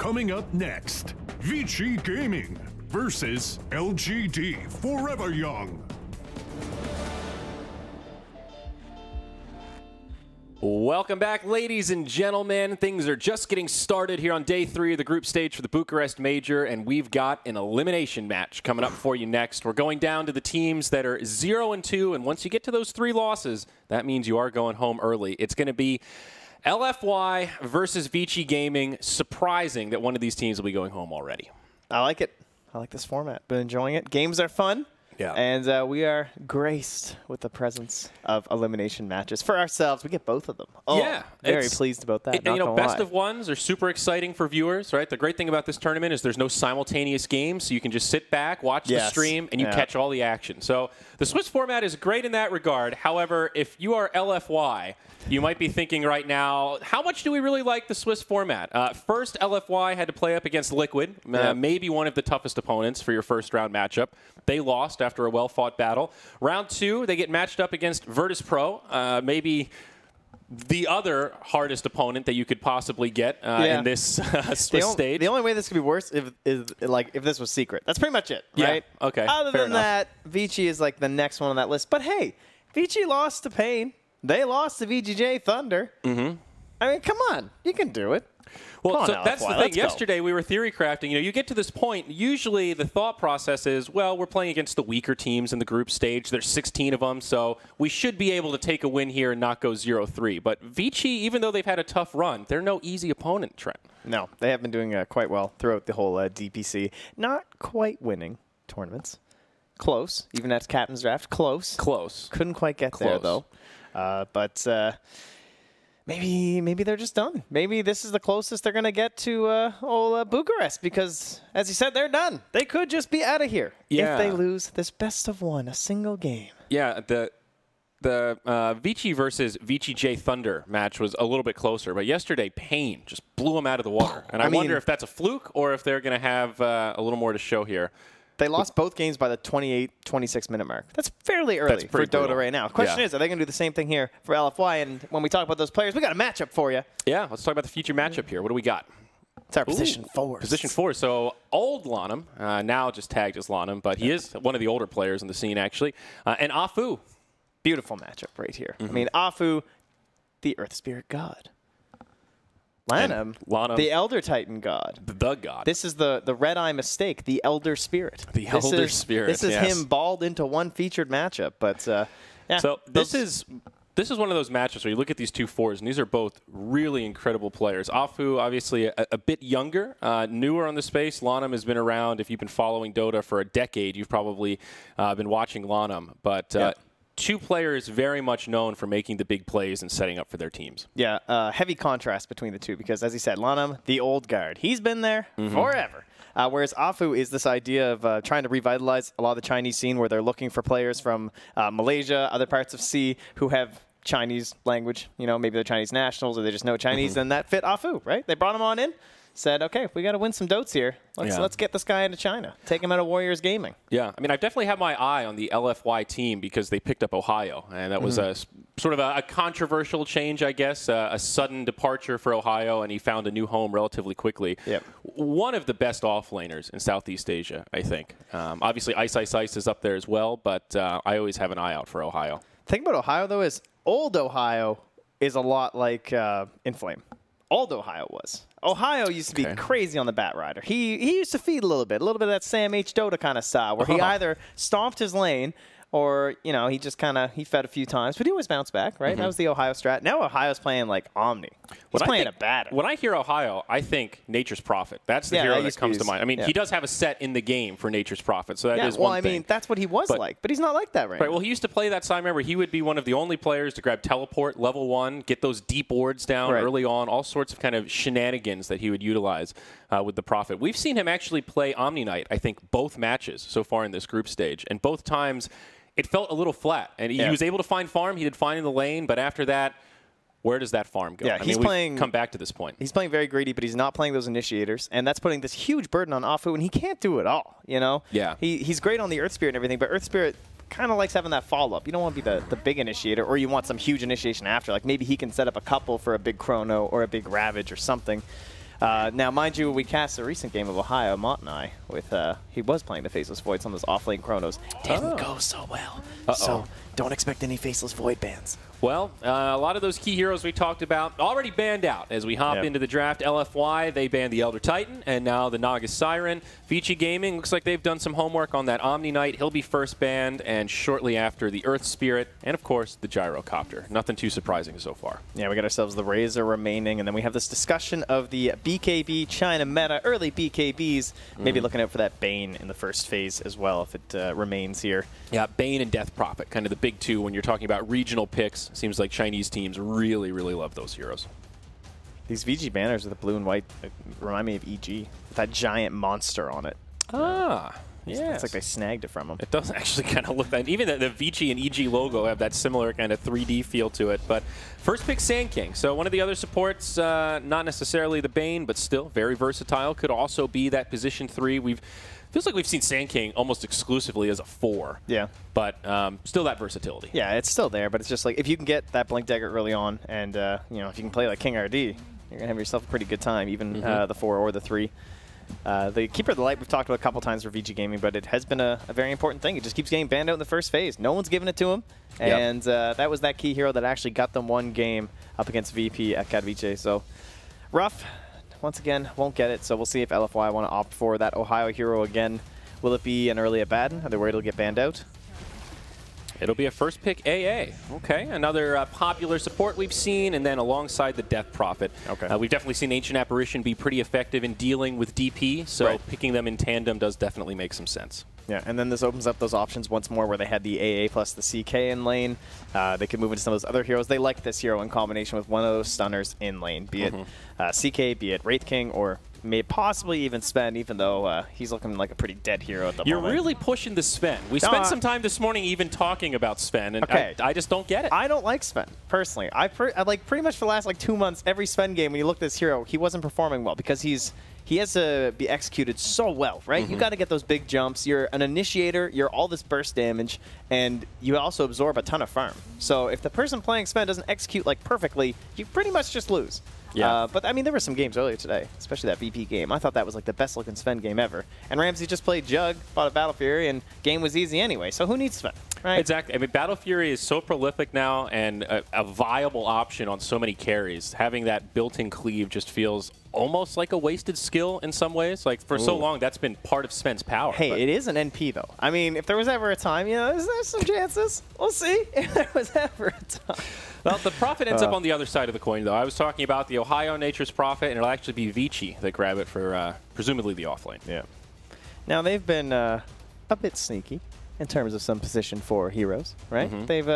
Coming up next, Vici Gaming versus LGD Forever Young. Welcome back, ladies and gentlemen. Things are just getting started here on day 3 of the group stage for the Bucharest Major, and we've got an elimination match coming up for you next. We're going down to the teams that are 0-2, and once you get to those 3 losses, that means you are going home early. It's going to be LFY versus Vici Gaming. Surprising that one of these teams will be going home already. I like it. I like this format. Been enjoying it. Games are fun. Yeah. And we are graced with the presence of elimination matches for ourselves. We get both of them. Oh, yeah. Very pleased about that. And, you know, best of ones are super exciting for viewers, right? The great thing about this tournament is there's no simultaneous games, so you can just sit back, watch the stream, and you catch all the action. So the Swiss format is great in that regard. However, if you are LFY, you might be thinking right now, how much do we really like the Swiss format? First, LFY had to play up against Liquid, maybe one of the toughest opponents for your first round matchup. They lost after a well-fought battle. Round 2, they get matched up against Virtus Pro, maybe the other hardest opponent that you could possibly get in this Swiss stage. The only way this could be worse is if this was secret. That's pretty much it, right? Yeah, okay. Other than that, Vici is like the next one on that list. But hey, Vici lost to Pain. They lost to VGJ Thunder. I mean, come on. You can do it. Well, so that's the thing. Yesterday, we were theory crafting. You know, you get to this point, usually the thought process is, well, we're playing against the weaker teams in the group stage. There's 16 of them, so we should be able to take a win here and not go 0-3. But Vici, even though they've had a tough run, they're no easy opponent, Trent. No, they have been doing quite well throughout the whole DPC. Not quite winning tournaments. Close. Even at Captain's Draft, close. Close. Couldn't quite get there, though. But maybe they're just done. Maybe this is the closest they're going to get to old Bucharest because, as you said, they're done. They could just be out of here if they lose this best of one, a single game. Yeah, the Vici versus VGJ Thunder match was a little bit closer, but yesterday Pain just blew them out of the water. And I wonder if that's a fluke or if they're going to have a little more to show here. They lost both games by the 26-minute mark. That's fairly early for Dota right now. Question is, are they going to do the same thing here for LFY? And when we talk about those players, we got a matchup for you. Yeah, let's talk about the future matchup here. What do we got? It's our position 4. Position 4. So old Lanham, now just tagged as Lanham, but he is one of the older players in the scene, actually. And Afu. Beautiful matchup right here. I mean, Afu, the Earth Spirit God. Lanham, the Elder Titan God. The God. This is the Red Eye Mistake, the Elder Spirit. The Elder Spirit, This is him balled into one featured matchup. But, yeah. So this is one of those matchups where you look at these two 4s, and these are both really incredible players. Afu, obviously, a bit younger, newer on the space. Lanham has been around. If you've been following Dota for a decade, you've probably been watching Lanham. But two players very much known for making the big plays and setting up for their teams. Yeah, heavy contrast between the two because, as he said, Lanham, the old guard. He's been there forever. Whereas Afu is this idea of trying to revitalize a lot of the Chinese scene where they're looking for players from Malaysia, other parts of C who have Chinese language. You know, maybe they're Chinese nationals or they just know Chinese, and that fit Afu, right? They brought him on in. Said, okay, we got to win some dotes here. Let's get this guy into China. Take him out of Warriors Gaming. Yeah, I mean, I've definitely had my eye on the LFY team because they picked up Ohio, and that was a sort of a controversial change, I guess, a sudden departure for Ohio, and he found a new home relatively quickly. Yep. One of the best offlaners in Southeast Asia, I think. Obviously, Ice is up there as well, but I always have an eye out for Ohio. The thing about Ohio, though, is old Ohio is a lot like Inflame. Old Ohio was. Ohio used to be crazy on the Bat Rider. He used to feed a little bit of that Sam H. Dota kind of style, where he either stomped his lane or, you know, he just kind of, he fed a few times, but he always bounced back, right? That was the Ohio strat. Now Ohio's playing like Omni. He's playing a batter. When I hear Ohio, I think Nature's Prophet. That's the hero that comes to mind. I mean, he does have a set in the game for Nature's Prophet, so that is one thing. Well, I mean, that's what he was like, but he's not like that right now. Right, well, he used to play that side. Remember, he would be one of the only players to grab teleport, level 1, get those deep wards down early on, all sorts of kind of shenanigans that he would utilize with the Prophet. We've seen him actually play Omni Knight, I think, both matches so far in this group stage, and both times it felt a little flat. And he was able to find farm. He did fine in the lane, but after that, where does that farm go? Yeah, I mean, we've come back to this point. He's playing very greedy, but he's not playing those initiators, and that's putting this huge burden on Afu, and he can't do it all, you know? Yeah. He's great on the Earth Spirit and everything, but Earth Spirit kind of likes having that follow-up. You don't want to be the big initiator, or you want some huge initiation after. Like maybe he can set up a couple for a big Chrono or a big Ravage or something. Now, mind you, we cast a recent game of Ohio, Mott and I, with he was playing the Faceless Void, some of those off-lane Chronos. Didn't go so well. So don't expect any Faceless Void bans. Well, a lot of those key heroes we talked about already banned out as we hop into the draft. LFY, they banned the Elder Titan, and now the Naga Siren. Vici Gaming, looks like they've done some homework on that Omni Knight. He'll be first banned, and shortly after the Earth Spirit, and of course, the Gyrocopter. Nothing too surprising so far. Yeah, we got ourselves the Razor remaining, and then we have this discussion of the BKB China meta, early BKBs. Maybe looking out for that Bane in the first phase as well, if it remains here. Yeah, Bane and Death Prophet, kind of the big two when you're talking about regional picks. Seems like Chinese teams really, really love those heroes. These VG banners with the blue and white remind me of EG, with that giant monster on it. Ah, yeah. It's like they snagged it from them. It does actually kind of look that. Even the Vici and EG logo have that similar kind of 3D feel to it. But first pick Sand King. So one of the other supports, not necessarily the Bane, but still very versatile. Could also be that position 3. Feels like we've seen Sand King almost exclusively as a 4. Yeah. But still that versatility. Yeah, it's still there, but it's just like if you can get that Blink Dagger early on, and you know, if you can play like King RD, you're gonna have yourself a pretty good time, even the 4 or the 3. The Keeper of the Light we've talked about a couple times for VG Gaming, but it has been a very important thing. It just keeps getting banned out in the first phase. No one's giving it to him, and that was that key hero that actually got them one game up against VP at Katowice. So rough. Once again, won't get it, so we'll see if LFY want to opt for that Ohio hero again. Will it be an early Abaddon? Are they worried it'll get banned out? It'll be a first pick AA. Okay, another popular support we've seen, and then alongside the Death Prophet. Okay. We've definitely seen Ancient Apparition be pretty effective in dealing with DP, so picking them in tandem does definitely make some sense. Yeah, and then this opens up those options once more where they had the AA plus the CK in lane. They could move into some of those other heroes. They like this hero in combination with one of those stunners in lane, be it CK, be it Wraith King, or may possibly even Sven, even though he's looking like a pretty dead hero at the moment. You're really pushing the Sven. We spent some time this morning even talking about Sven, and I just don't get it. I don't like Sven, personally. I like pretty much for the last like 2 months, every Sven game, when you look at this hero, he wasn't performing well because he has to be executed so well, right? You got to get those big jumps. You're an initiator. You're all this burst damage, and you also absorb a ton of farm. So if the person playing Sven doesn't execute like perfectly, you pretty much just lose. Yeah. But I mean, there were some games earlier today, especially that VP game. I thought that was like the best looking Sven game ever. And Ramsey just played Jug, fought a Battle Fury, and game was easy anyway. So who needs Sven, right? Exactly. I mean, Battle Fury is so prolific now and a viable option on so many carries. Having that built-in cleave just feels almost like a wasted skill in some ways. Like for so long, that's been part of Sven's power. Hey, it is an NP though. I mean, if there was ever a time, you know, there's some chances. We'll see if there was ever a time. Well, the Prophet ends up on the other side of the coin, though. I was talking about the Ohio Nature's Prophet, and it'll actually be Vici that grab it for presumably the offlane. Yeah. Now, they've been a bit sneaky in terms of some position 4 heroes, right? They've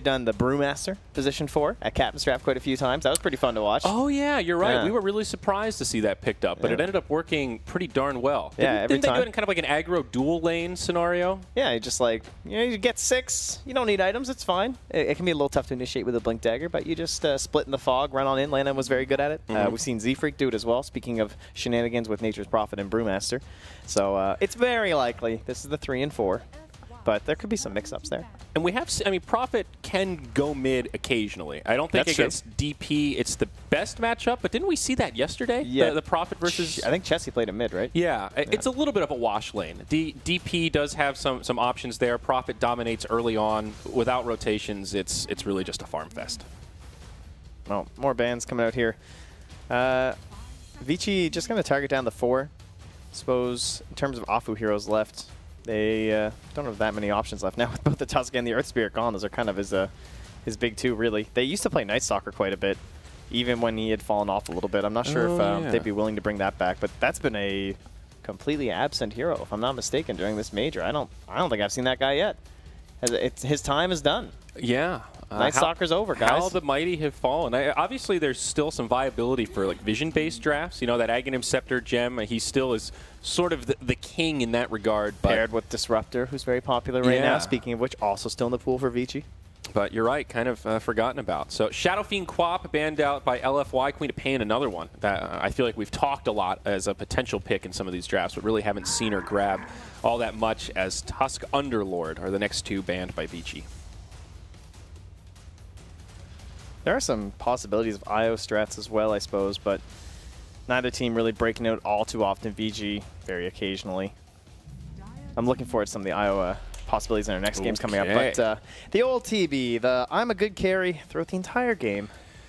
done the Brewmaster position 4 at Captain's Draft quite a few times. That was pretty fun to watch. Oh yeah, you're right. We were really surprised to see that picked up, but it ended up working pretty darn well. Didn't they do it in kind of like an aggro dual lane scenario? Yeah, you just like, you know, you get 6, you don't need items, it's fine. It can be a little tough to initiate with a Blink Dagger, but you just split in the fog, run on in. Landon was very good at it. We've seen Z-Freak do it as well, speaking of shenanigans with Nature's Prophet and Brewmaster. So it's very likely this is the 3 and 4. But there could be some mix-ups there. And we have, I mean, Prophet can go mid occasionally. I don't think against DP it's the best matchup, but didn't we see that yesterday? Yeah. The Prophet versus... I think Chessie played a mid, right? Yeah. It's a little bit of a wash lane. DP does have some options there. Prophet dominates early on. Without rotations, it's really just a farm fest. Well, more bans coming out here. Vici just going to target down the 4. Suppose in terms of Afu heroes left, they don't have that many options left now with both the Tusk and the Earth Spirit gone. Those are kind of his big 2, really. They used to play Night Stalker quite a bit, even when he had fallen off a little bit. I'm not sure if they'd be willing to bring that back, but that's been a completely absent hero, if I'm not mistaken, during this major. I don't think I've seen that guy yet. His time is done. Yeah. Night Stalker's over, guys. How the mighty have fallen. Obviously, there's still some viability for like vision-based drafts. You know, that Aghanim Scepter gem, he still is sort of the king in that regard. But paired with Disruptor, who's very popular right now, speaking of which, also still in the pool for Vici. But you're right, kind of forgotten about. So Shadow Fiend Quap banned out by LFY. Queen of Pain, another one that I feel like we've talked a lot as a potential pick in some of these drafts, but really haven't seen her grab all that much, as Tusk Underlord are the next 2 banned by Vici. There are some possibilities of IO strats as well, I suppose, but Neither team really breaking out all too often. VG very occasionally. I'm looking forward to some of the Iowa possibilities in our next games coming up. But the old TB, the I'm a good carry throughout the entire game,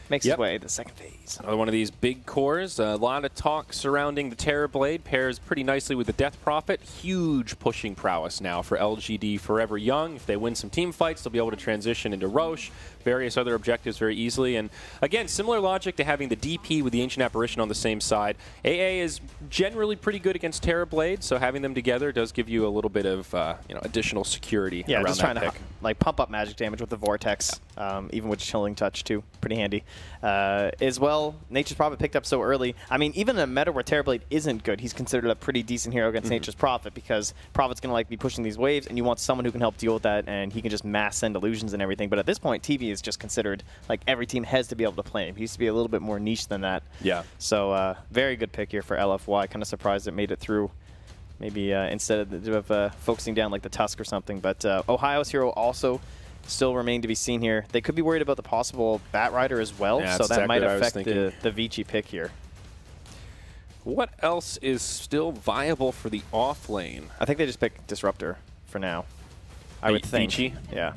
makes its way to the second phase. Another one of these big cores. A lot of talk surrounding the Terrorblade. Pairs pretty nicely with the Death Prophet. Huge pushing prowess now for LGD Forever Young. If they win some team fights, they'll be able to transition into Roche, various other objectives very easily. And again, similar logic to having the DP with the Ancient Apparition on the same side. AA is generally pretty good against Terrorblade, so having them together does give you a little bit of additional security around just that trying pick. to pump up magic damage with the Vortex, even with Chilling Touch too. Pretty handy. As well, Nature's Prophet picked up so early. I mean, even in a meta where Terrorblade isn't good, he's considered a pretty decent hero against Nature's Prophet, because Prophet's going to be pushing these waves, and you want someone who can help deal with that, and he can just mass send illusions and everything. But at this point, TV is just considered every team has to be able to play him. He used to be a little bit more niche than that. Yeah. So very good pick here for LFY. Kind of surprised it made it through. Maybe instead of focusing down like the Tusk or something. But Ohio's hero also still remain to be seen here. They could be worried about the possible Bat Rider as well, so that might affect the Vici pick here. What else is still viable for the off lane? I think they just pick Disruptor for now. I would think. Vici? Yeah.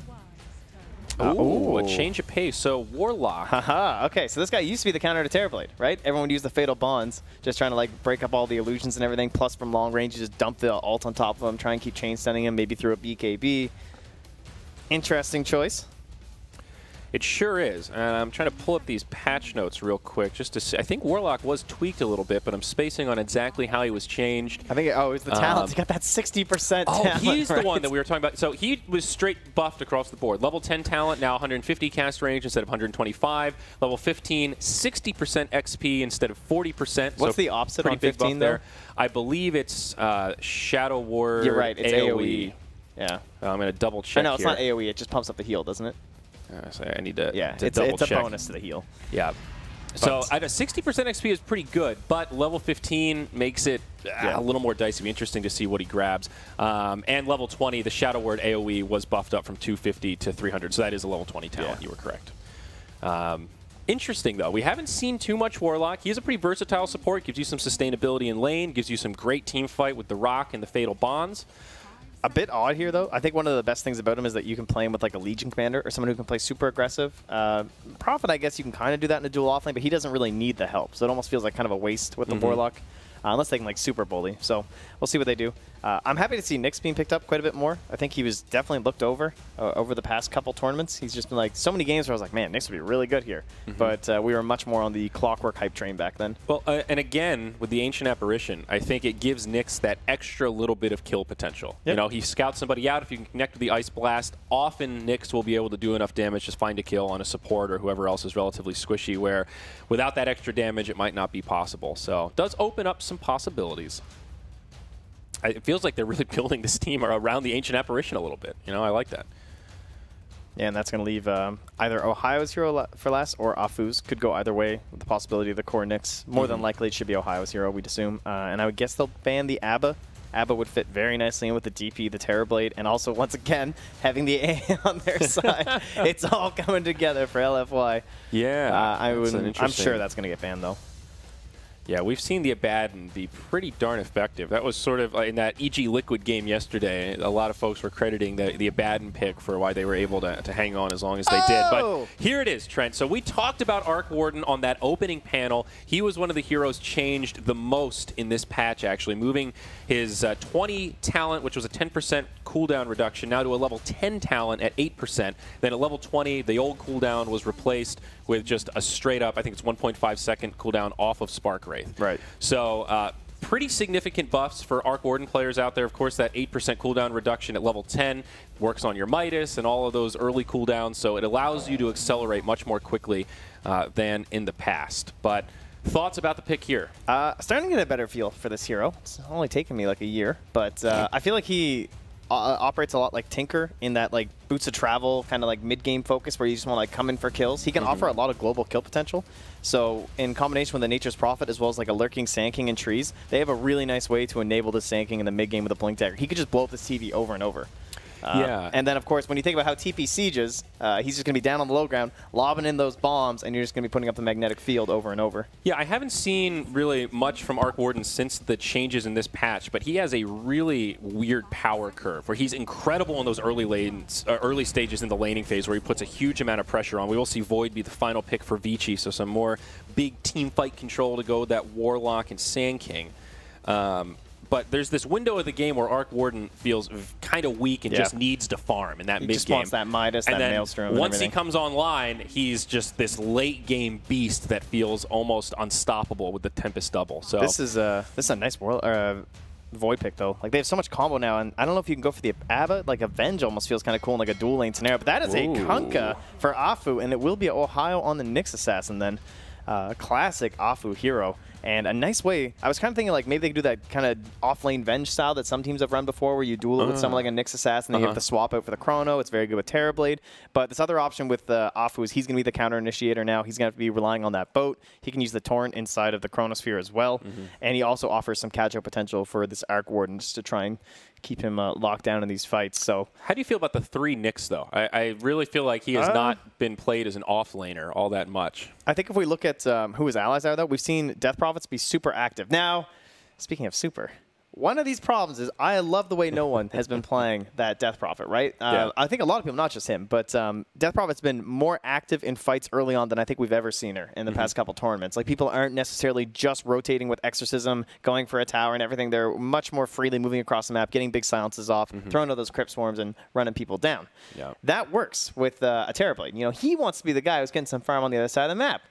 Ooh, a change of pace. So Warlock. Haha. Okay, so this guy used to be the counter to Terrorblade, right? Everyone would use the Fatal Bonds, just trying to break up all the illusions and everything. Plus, from long range, you just dump the ult on top of him, try and keep chain stunning him, maybe through a BKB. Interesting choice. It sure is. And I'm trying to pull up these patch notes real quick just to see. I think Warlock was tweaked a little bit, but I'm spacing on exactly how he was changed. I think, it was the talent. He got that 60% talent. He's the one that we were talking about. So he was straight buffed across the board. Level 10 talent, now 150 cast range instead of 125. Level 15, 60% XP instead of 40%. What's the opposite on 15 there? I believe it's Shadow Ward. You're right. It's AoE. Yeah. I'm going to double check. No, it's not AoE. It just pumps up the heal, doesn't it? So I need to, it's double check. It's a bonus to the heal. Yeah. So at a 60% XP is pretty good, but level 15 makes it a little more dicey. It'll be interesting to see what he grabs. And level 20, the Shadow Word AoE was buffed up from 250 to 300, so that is a level 20 talent. You were correct. Interesting, though. We haven't seen too much Warlock. He is a pretty versatile support. Gives you some sustainability in lane. Gives you some great team fight with the Rock and the Fatal Bonds. A bit odd here, though. I think one of the best things about him is that you can play him with a Legion commander or someone who can play super aggressive. Prophet, I guess you can kind of do that in a dual offlane, but he doesn't really need the help. So it almost feels like kind of a waste with the Warlock. Unless they can super bully. So we'll see what they do. I'm happy to see Nyx being picked up quite a bit more. I think he was definitely looked over over the past couple tournaments. He's just been so many games where I was like, man, Nyx would be really good here. But we were much more on the Clockwork hype train back then. Well, and again, with the Ancient Apparition, I think it gives Nyx that extra little bit of kill potential. Yep. You know, he scouts somebody out. If you can connect with the Ice Blast, often Nyx will be able to do enough damage to find a kill on a support or whoever else is relatively squishy, where without that extra damage, it might not be possible. So it does open up some possibilities. It feels like they're really building this team around the Ancient Apparition a little bit. You know, I like that. Yeah, and that's going to leave either Ohio's hero for last or Afu's. Could go either way with the possibility of the core Nyx. More than likely, it should be Ohio's hero, we'd assume. And I would guess they'll ban the Abba. Abba would fit very nicely in with the DP, the Terrorblade, and also, once again, having the A on their side. It's all coming together for LFY. Yeah. I'm sure that's going to get banned, though. Yeah, we've seen the Abaddon be pretty darn effective. That was sort of in that EG Liquid game yesterday. A lot of folks were crediting the Abaddon pick for why they were able to hang on as long as they did. But here it is, Trent. So we talked about Arc Warden on that opening panel. He was one of the heroes changed the most in this patch, actually, moving his 20 talent, which was a 10% cooldown reduction, now to a level 10 talent at 8%. Then at level 20, the old cooldown was replaced with just a straight up, I think it's 1.5 second cooldown off of Spark Wraith. Right. So pretty significant buffs for Arc Warden players out there. Of course, that 8% cooldown reduction at level 10 works on your Midas and all of those early cooldowns, so it allows you to accelerate much more quickly than in the past. But thoughts about the pick here? Starting to get a better feel for this hero. It's only taken me like a year, but I feel like he operates a lot like Tinker in that boots of travel kind of mid-game focus where you just want to come in for kills. He can offer a lot of global kill potential. So in combination with the Nature's Prophet as well as a lurking Sand in trees, they have a really nice way to enable the Sand in the mid-game with a Blink Dagger. He could just blow up this TV over and over. And then, of course, when you think about how TP sieges, he's just going to be down on the low ground, lobbing in those bombs, and you're just going to be putting up the magnetic field over and over. Yeah, I haven't seen really much from Arc Warden since the changes in this patch, but he has a really weird power curve where he's incredible in those early stages in the laning phase where he puts a huge amount of pressure on. We will see Void be the final pick for Vici, so some more big team fight control to go with that Warlock and Sand King. But there's this window of the game where Arc Warden feels kind of weak and just needs to farm in that mid-game. He just wants that Midas, that Maelstrom, and once he comes online, he's just this late-game beast that feels almost unstoppable with the Tempest double. So this is a nice Void pick, though. Like, they have so much combo now, and I don't know if you can go for the Abba. Like, Avenge almost feels kind of cool in like a dual lane scenario, but that is a Kunkka for Afu, and it will be Ohio on the Nyx Assassin then. Classic Afu hero. And a nice way, I was kind of thinking like maybe they could do that kind of off-lane Venge style that some teams have run before where you duel it with someone like a Nyx Assassin and you have to swap out for the Chrono. It's very good with Terrorblade. But this other option with Afu is he's going to be the counter-initiator now. He's going to have to be relying on that boat. He can use the Torrent inside of the Chronosphere as well. And he also offers some catch-up potential for this Arc Warden just to try and keep him locked down in these fights. So, how do you feel about the 3 Nyx, though? I really feel like he has not been played as an off-laner all that much. I think if we look at who his allies are, though, we've seen Death Prophets be super active. Now, speaking of super, one of these problems is I love the way no one has been playing that Death Prophet, right? I think a lot of people, not just him, but Death Prophet's been more active in fights early on than I think we've ever seen her in the past couple tournaments. Like, people aren't necessarily just rotating with Exorcism, going for a tower and everything. They're much more freely moving across the map, getting big silences off, throwing out those Crypt Swarms and running people down. That works with a Terrorblade. You know, he wants to be the guy who's getting some farm on the other side of the map.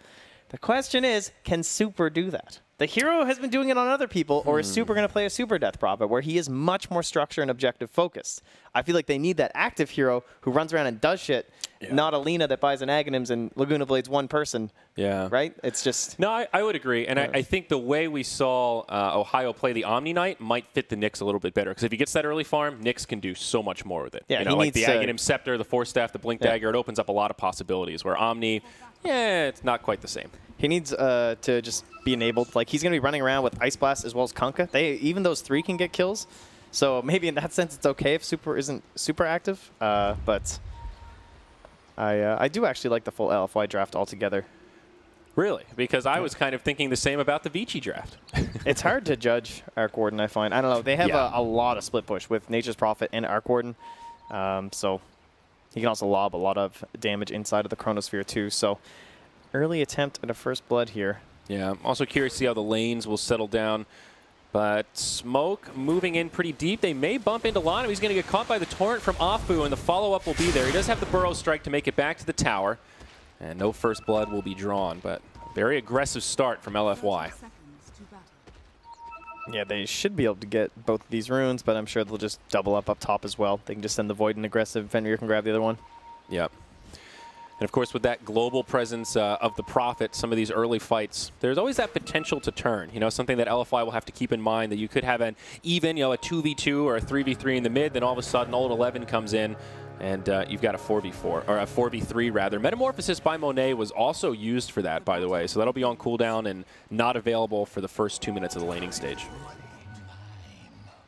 The question is, can Super do that? The hero has been doing it on other people, or is Super going to play a Super Death Prophet, where he is much more structure and objective focused? I feel like they need that active hero who runs around and does shit, not a Lina that buys an Aghanims and Laguna Blades one person. Right? It's just... No, I would agree. And I think the way we saw Ohio play the Omni Knight might fit the Nyx a little bit better. Because if he gets that early farm, Nyx can do so much more with it. Yeah, you know, like the Aghanim Scepter, the Force Staff, the Blink Dagger, it opens up a lot of possibilities. Where Omni, it's not quite the same. He needs to just be enabled. Like, he's going to be running around with Ice Blast as well as Kunkka. Even those 3 can get kills. So maybe in that sense it's okay if Super isn't super active. But I do actually like the full LFY draft altogether. Really? Because I was kind of thinking the same about the Vici draft. It's hard to judge Arc Warden, I find. I don't know. They have a lot of split push with Nature's Prophet and Arc Warden. So he can also lob a lot of damage inside of the Chronosphere too. So early attempt at a first blood here. Yeah, I'm also curious to see how the lanes will settle down. But Smoke moving in pretty deep. They may bump into Lana. He's going to get caught by the Torrent from Afu, and the follow-up will be there. He does have the Burrow Strike to make it back to the tower. And no first blood will be drawn, but very aggressive start from LFY. Yeah, they should be able to get both of these runes, but I'm sure they'll just double up top as well. They can just send the Void and aggressive. Fenrir can grab the other one. Yep. And, of course, with that global presence of the Prophet, some of these early fights, there's always that potential to turn. You know, something that LFY will have to keep in mind, that you could have an even, you know, a 2v2 or a 3v3 in the mid, then all of a sudden Old 11 comes in, and you've got a 4v4, or a 4v3, rather. Metamorphosis by Monet was also used for that, by the way, so that'll be on cooldown and not available for the first 2 minutes of the laning stage.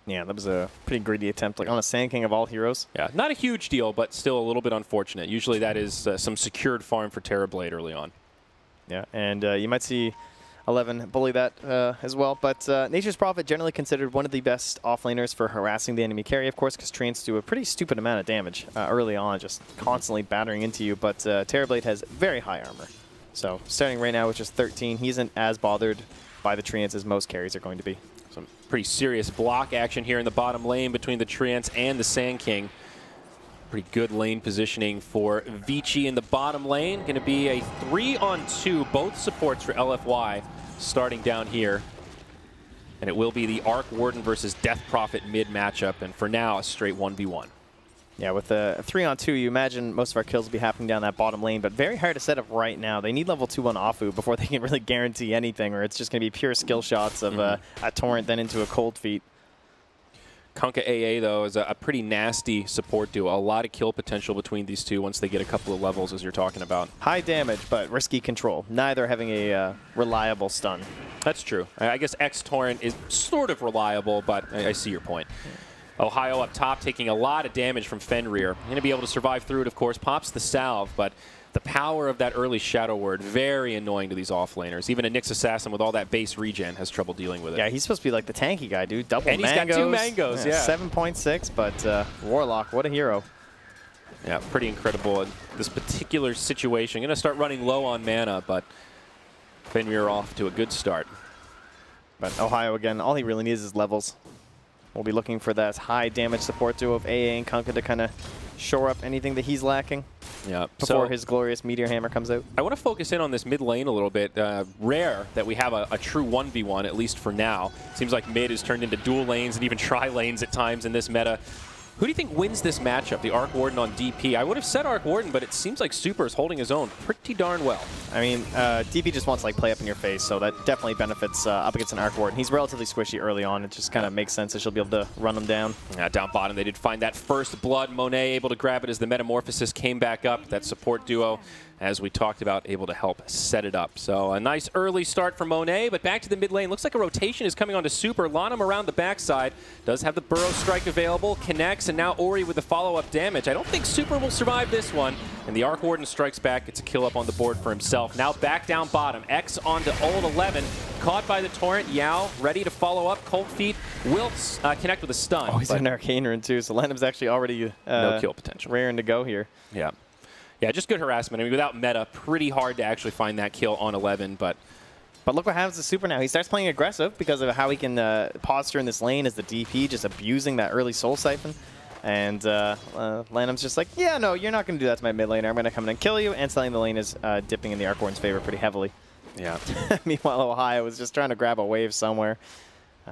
Yeah, that was a pretty greedy attempt, like on a Sand King of all heroes. Yeah, not a huge deal, but still a little bit unfortunate. Usually that is some secured farm for Terrorblade early on. Yeah, and you might see 11 bully that as well. But Nature's Prophet generally considered one of the best offlaners for harassing the enemy carry, of course, because Treants do a pretty stupid amount of damage early on, just constantly battering into you. But Terrorblade has very high armor. So starting right now with just 13, he isn't as bothered by the Treants as most carries are going to be. Some pretty serious block action here in the bottom lane between the Treants and the Sand King. Pretty good lane positioning for Vici in the bottom lane. Going to be a 3-on-2, both supports for LFY starting down here. And it will be the Arc Warden versus Death Prophet mid matchup. And for now, a straight 1v1. Yeah, with a 3-on-2, you imagine most of our kills will be happening down that bottom lane, but very hard to set up right now. They need level 2 on Afu before they can really guarantee anything, or it's just going to be pure skill shots of a Torrent, then into a Cold Feet. Kunkka AA, though, is a pretty nasty support duo. A lot of kill potential between these two once they get a couple of levels, as you're talking about. High damage, but risky control. Neither having a reliable stun. That's true. I guess X-Torrent is sort of reliable, but I see your point. Ohio up top taking a lot of damage from Fenrir. Going to be able to survive through it, of course. Pops the salve, but the power of that early Shadow Word, very annoying to these offlaners. Even a Nyx Assassin with all that base regen has trouble dealing with it. Yeah, he's supposed to be like the tanky guy, dude. Double and mangoes. And he's got 2 mangoes, yeah. 7.6, but Warlock, what a hero. Yeah, pretty incredible in this particular situation. Going to start running low on mana, but Fenrir off to a good start. But Ohio, again, all he really needs is levels. We'll be looking for that high damage support duo of AA and Kunkka to kind of shore up anything that he's lacking. Yeah. Before his glorious Meteor Hammer comes out. I want to focus in on this mid lane a little bit. Rare that we have a true 1v1, at least for now. Seems like mid has turned into dual lanes and even tri-lanes at times in this meta. Who do you think wins this matchup, the Arc Warden on DP? I would have said Arc Warden, but it seems like Super is holding his own pretty darn well. I mean, DP just wants to like play up in your face, so that definitely benefits up against an Arc Warden. He's relatively squishy early on. It just kind of makes sense that she'll be able to run him down. Down bottom, they did find that first blood. Monet able to grab it as the Metamorphosis came back up. That support duo, as we talked about, able to help set it up. So a nice early start for Monet, but back to the mid lane. Looks like a rotation is coming onto Super. Lanham around the backside. Does have the Burrow Strike available. Connects, and now Ori with the follow-up damage. I don't think Super will survive this one. And the Arc Warden strikes back. Gets a kill up on the board for himself. Now back down bottom. X onto Old 11. Caught by the Torrent. Yao ready to follow up. Cold Feet will connect with a stun. Oh, he's an Arcane Rune too, so Lanham's actually already no kill potential. Raring to go here. Yeah. Yeah, just good harassment. I mean, without meta, pretty hard to actually find that kill on 11, but look what happens to Super now. He starts playing aggressive because of how he can posture in this lane as the DP, just abusing that early Soul Siphon. And Lanham's just like, yeah, no, you're not going to do that to my mid laner. I'm going to come in and kill you. And suddenly the lane is dipping in the Arc Warden's favor pretty heavily. Yeah. Meanwhile, Ohio was just trying to grab a wave somewhere.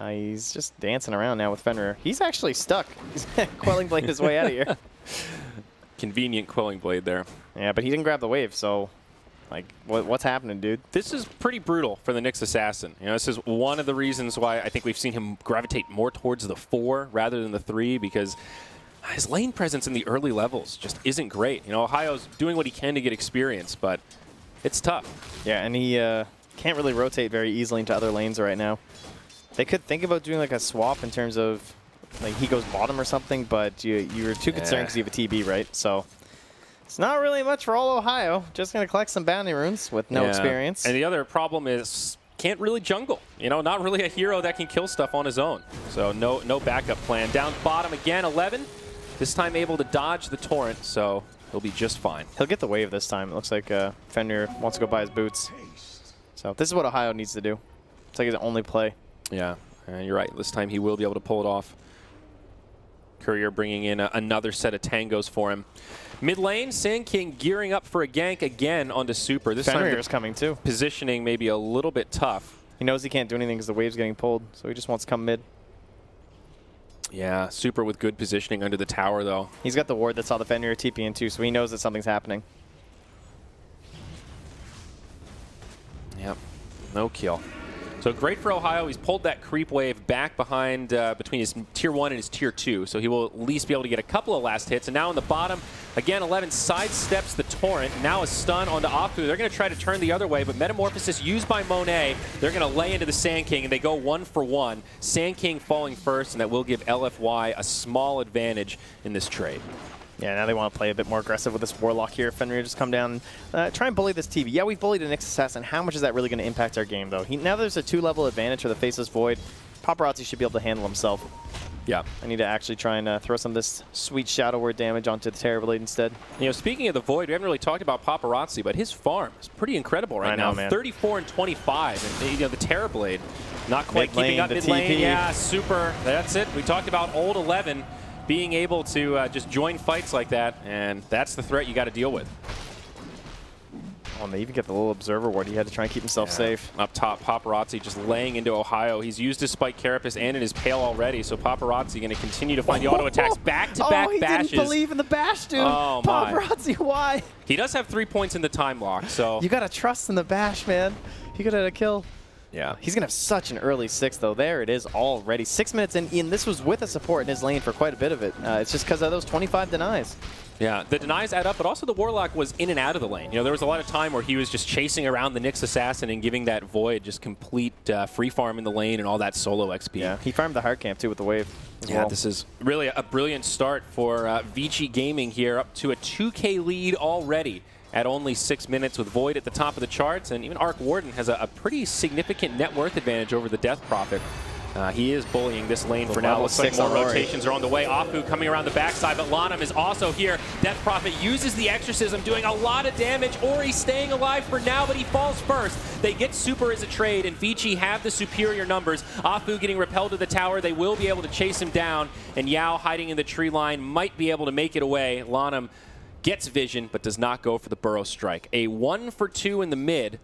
He's just dancing around now with Fenrir. He's actually stuck. He's Quelling Blade his way out of here. Convenient Quelling Blade there. Yeah, but he didn't grab the wave, so like, what's happening, dude? This is pretty brutal for the Nyx Assassin. You know, this is one of the reasons why I think we've seen him gravitate more towards the 4 rather than the 3, because his lane presence in the early levels just isn't great. You know, Ohio's doing what he can to get experience, but it's tough. Yeah, and he can't really rotate very easily into other lanes right now. They could think about doing like a swap in terms of like he goes bottom or something, but you're too concerned because you have a TB, right? So it's not really much for all Ohio. Just going to collect some bounty runes with no experience. And the other problem is can't really jungle. You know, not really a hero that can kill stuff on his own. So no backup plan. Down bottom again, 11. This time able to dodge the Torrent, so he'll be just fine. He'll get the wave this time. It looks like Fenrir wants to go buy his boots. So this is what Ohio needs to do. It's like his only play. Yeah, you're right. This time he will be able to pull it off. Courier bringing in another set of tangos for him. Mid lane, Sand King gearing up for a gank again onto Super. This time is coming too. Positioning maybe a little bit tough. He knows he can't do anything because the wave's getting pulled, so he just wants to come mid. Yeah, Super with good positioning under the tower, though. He's got the ward that saw the Fenrir TP in too, so he knows that something's happening. Yep, no kill. So great for Ohio. He's pulled that creep wave back behind between his tier 1 and his tier 2. So he will at least be able to get a couple of last hits. And now in the bottom, again, 11 sidesteps the Torrent. Now a stun onto Afu. They're going to try to turn the other way, but Metamorphosis used by Monet. They're going to lay into the Sand King, and they go 1 for 1. Sand King falling first, and that will give LFY a small advantage in this trade. Yeah, now they want to play a bit more aggressive with this Warlock here. Fenrir just come down, try and bully this TV. Yeah, we've bullied an Nyx Assassin. How much is that really going to impact our game, though? Now there's a 2-level advantage for the Faceless Void. Paparazzi should be able to handle himself. Yeah. I need to actually try and throw some of this sweet Shadow Word damage onto the Terrorblade instead. You know, speaking of the Void, we haven't really talked about Paparazzi, but his farm is pretty incredible right now. Man. 34 and 25, and you know, the Terrorblade not quite keeping up mid lane. Yeah, Super. That's it. We talked about old 11 being able to just join fights like that, and that's the threat you got to deal with. Oh, and they even get the little Observer Ward. He had to try and keep himself safe. Up top, Paparazzi just laying into Ohio. He's used his Spike Carapace and in his Pale already, so Paparazzi going to continue to find the auto attacks. Back-to-back bashes. He didn't believe in the bash, dude. Oh, Paparazzi, why? He does have 3 points in the time lock, so... You got to trust in the bash, man. He could have had a kill. Yeah. He's going to have such an early 6, though. There it is already. 6 minutes in. Ian, this was with a support in his lane for quite a bit of it. It's just because of those 25 denies. Yeah, the denies add up, but also the Warlock was in and out of the lane. You know, there was a lot of time where he was just chasing around the Nyx Assassin and giving that Void just complete free farm in the lane and all that solo XP. Yeah, he farmed the hard camp too with the wave as well. This is really a brilliant start for Vici Gaming here, up to a 2K lead already at only 6 minutes with Void at the top of the charts, and even Arc Warden has a pretty significant net worth advantage over the Death Prophet. He is bullying this lane for now. Looks like more rotations are on the way. Afu coming around the backside, but Lanham is also here. Death Prophet uses the Exorcism, doing a lot of damage. Ori staying alive for now, but he falls first. They get super as a trade, and Vici have the superior numbers. Afu getting repelled to the tower. They will be able to chase him down, and Yao hiding in the tree line might be able to make it away. Lanham gets vision, but does not go for the Burrow Strike. A 1 for 2 in the mid.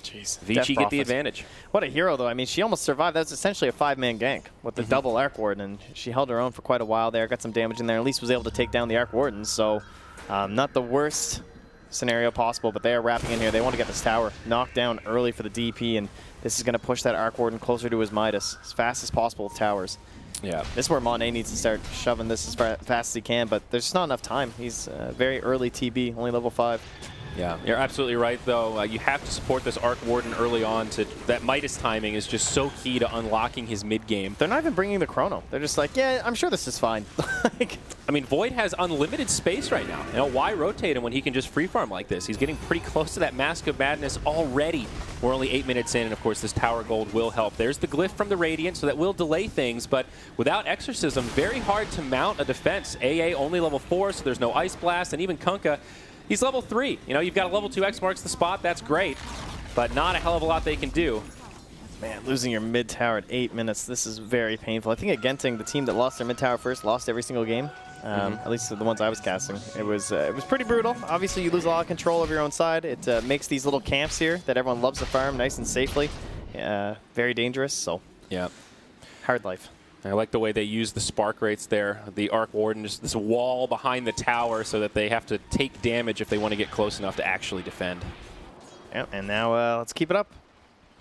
Jeez, Vici get the advantage. What a hero, though. I mean, she almost survived. That was essentially a 5-man gank with the double Arc Warden, and she held her own for quite a while there, got some damage in there, at least was able to take down the Arc Warden. So not the worst scenario possible, but they are wrapping in here. They want to get this tower knocked down early for the DP, and this is going to push that Arc Warden closer to his Midas as fast as possible with towers. Yeah. This is where Monet needs to start shoving this as fast as he can, but there's just not enough time. He's very early TB, only level 5. Yeah, you're absolutely right, though. You have to support this Arc Warden early on. That Midas timing is just so key to unlocking his mid-game. They're not even bringing the Chrono. They're just like, yeah, I'm sure this is fine. I mean, Void has unlimited space right now. You know, why rotate him when he can just free farm like this? He's getting pretty close to that Mask of Madness already. We're only 8 minutes in, and of course, this Tower Gold will help. There's the Glyph from the Radiant, so that will delay things, but without Exorcism, very hard to mount a defense. AA only level 4, so there's no Ice Blast, and even Kunkka, he's level 3. You know, you've got a level 2 X marks the spot. That's great, but not a hell of a lot they can do. Man, losing your mid tower at 8 minutes, this is very painful. I think at Genting, the team that lost their mid tower first lost every single game. At least the ones I was casting. It was pretty brutal. Obviously, you lose a lot of control of your own side. It makes these little camps here that everyone loves to farm nice and safely very dangerous. So yeah, hard life. I like the way they use the spark rates there. The Arc Warden, just this wall behind the tower so that they have to take damage if they want to get close enough to actually defend. Yeah, and now let's keep it up.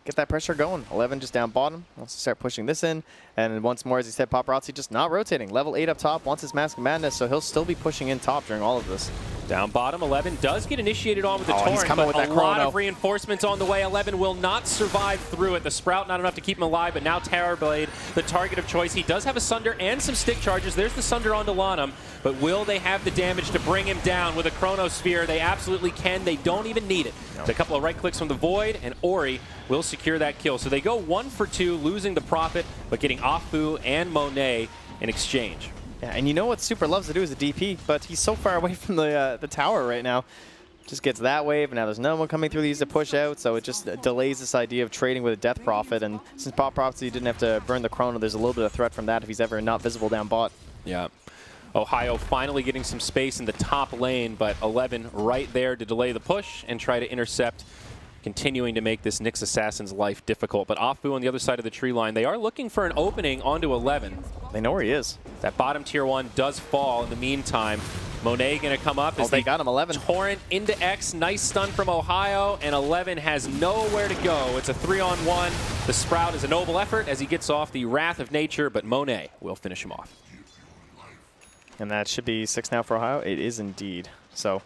Get that pressure going. 11 just down bottom. Wants to start pushing this in. And once more, as he said, Paparazzi just not rotating. Level 8 up top, wants his Mask of Madness, so he'll still be pushing in top during all of this. Down bottom, 11 does get initiated on with the Torrent, but a lot of reinforcements on the way. 11 will not survive through it. The Sprout not enough to keep him alive, but now Terrorblade, the target of choice. He does have a Sunder and some stick charges. There's the Sunder onto Lanham, but will they have the damage to bring him down with a Chronosphere? They absolutely can. They don't even need it. No. A couple of right clicks from the Void, and Ori will secure that kill. So they go 1 for 2, losing the Prophet, but getting Afu and Monet in exchange. Yeah, and you know what Super loves to do is a DP, but he's so far away from the tower right now. Just gets that wave, and now there's no one coming through these to push out, so it just delays this idea of trading with a Death Prophet. And since Paparazzi didn't have to burn the Chrono, there's a little bit of threat from that if he's ever not visible down bot. Yeah. Ohio finally getting some space in the top lane, but 11 right there to delay the push and try to intercept, continuing to make this Nyx Assassin's life difficult. But Afu on the other side of the tree line, they are looking for an opening onto 11. They know where he is. That bottom tier 1 does fall in the meantime. Monet going to come up as they got him. 11. Torrent into X. Nice stun from Ohio, and 11 has nowhere to go. It's a 3-on-1. The Sprout is a noble effort as he gets off the Wrath of Nature, but Monet will finish him off. And that should be 6 now for Ohio. It is indeed. So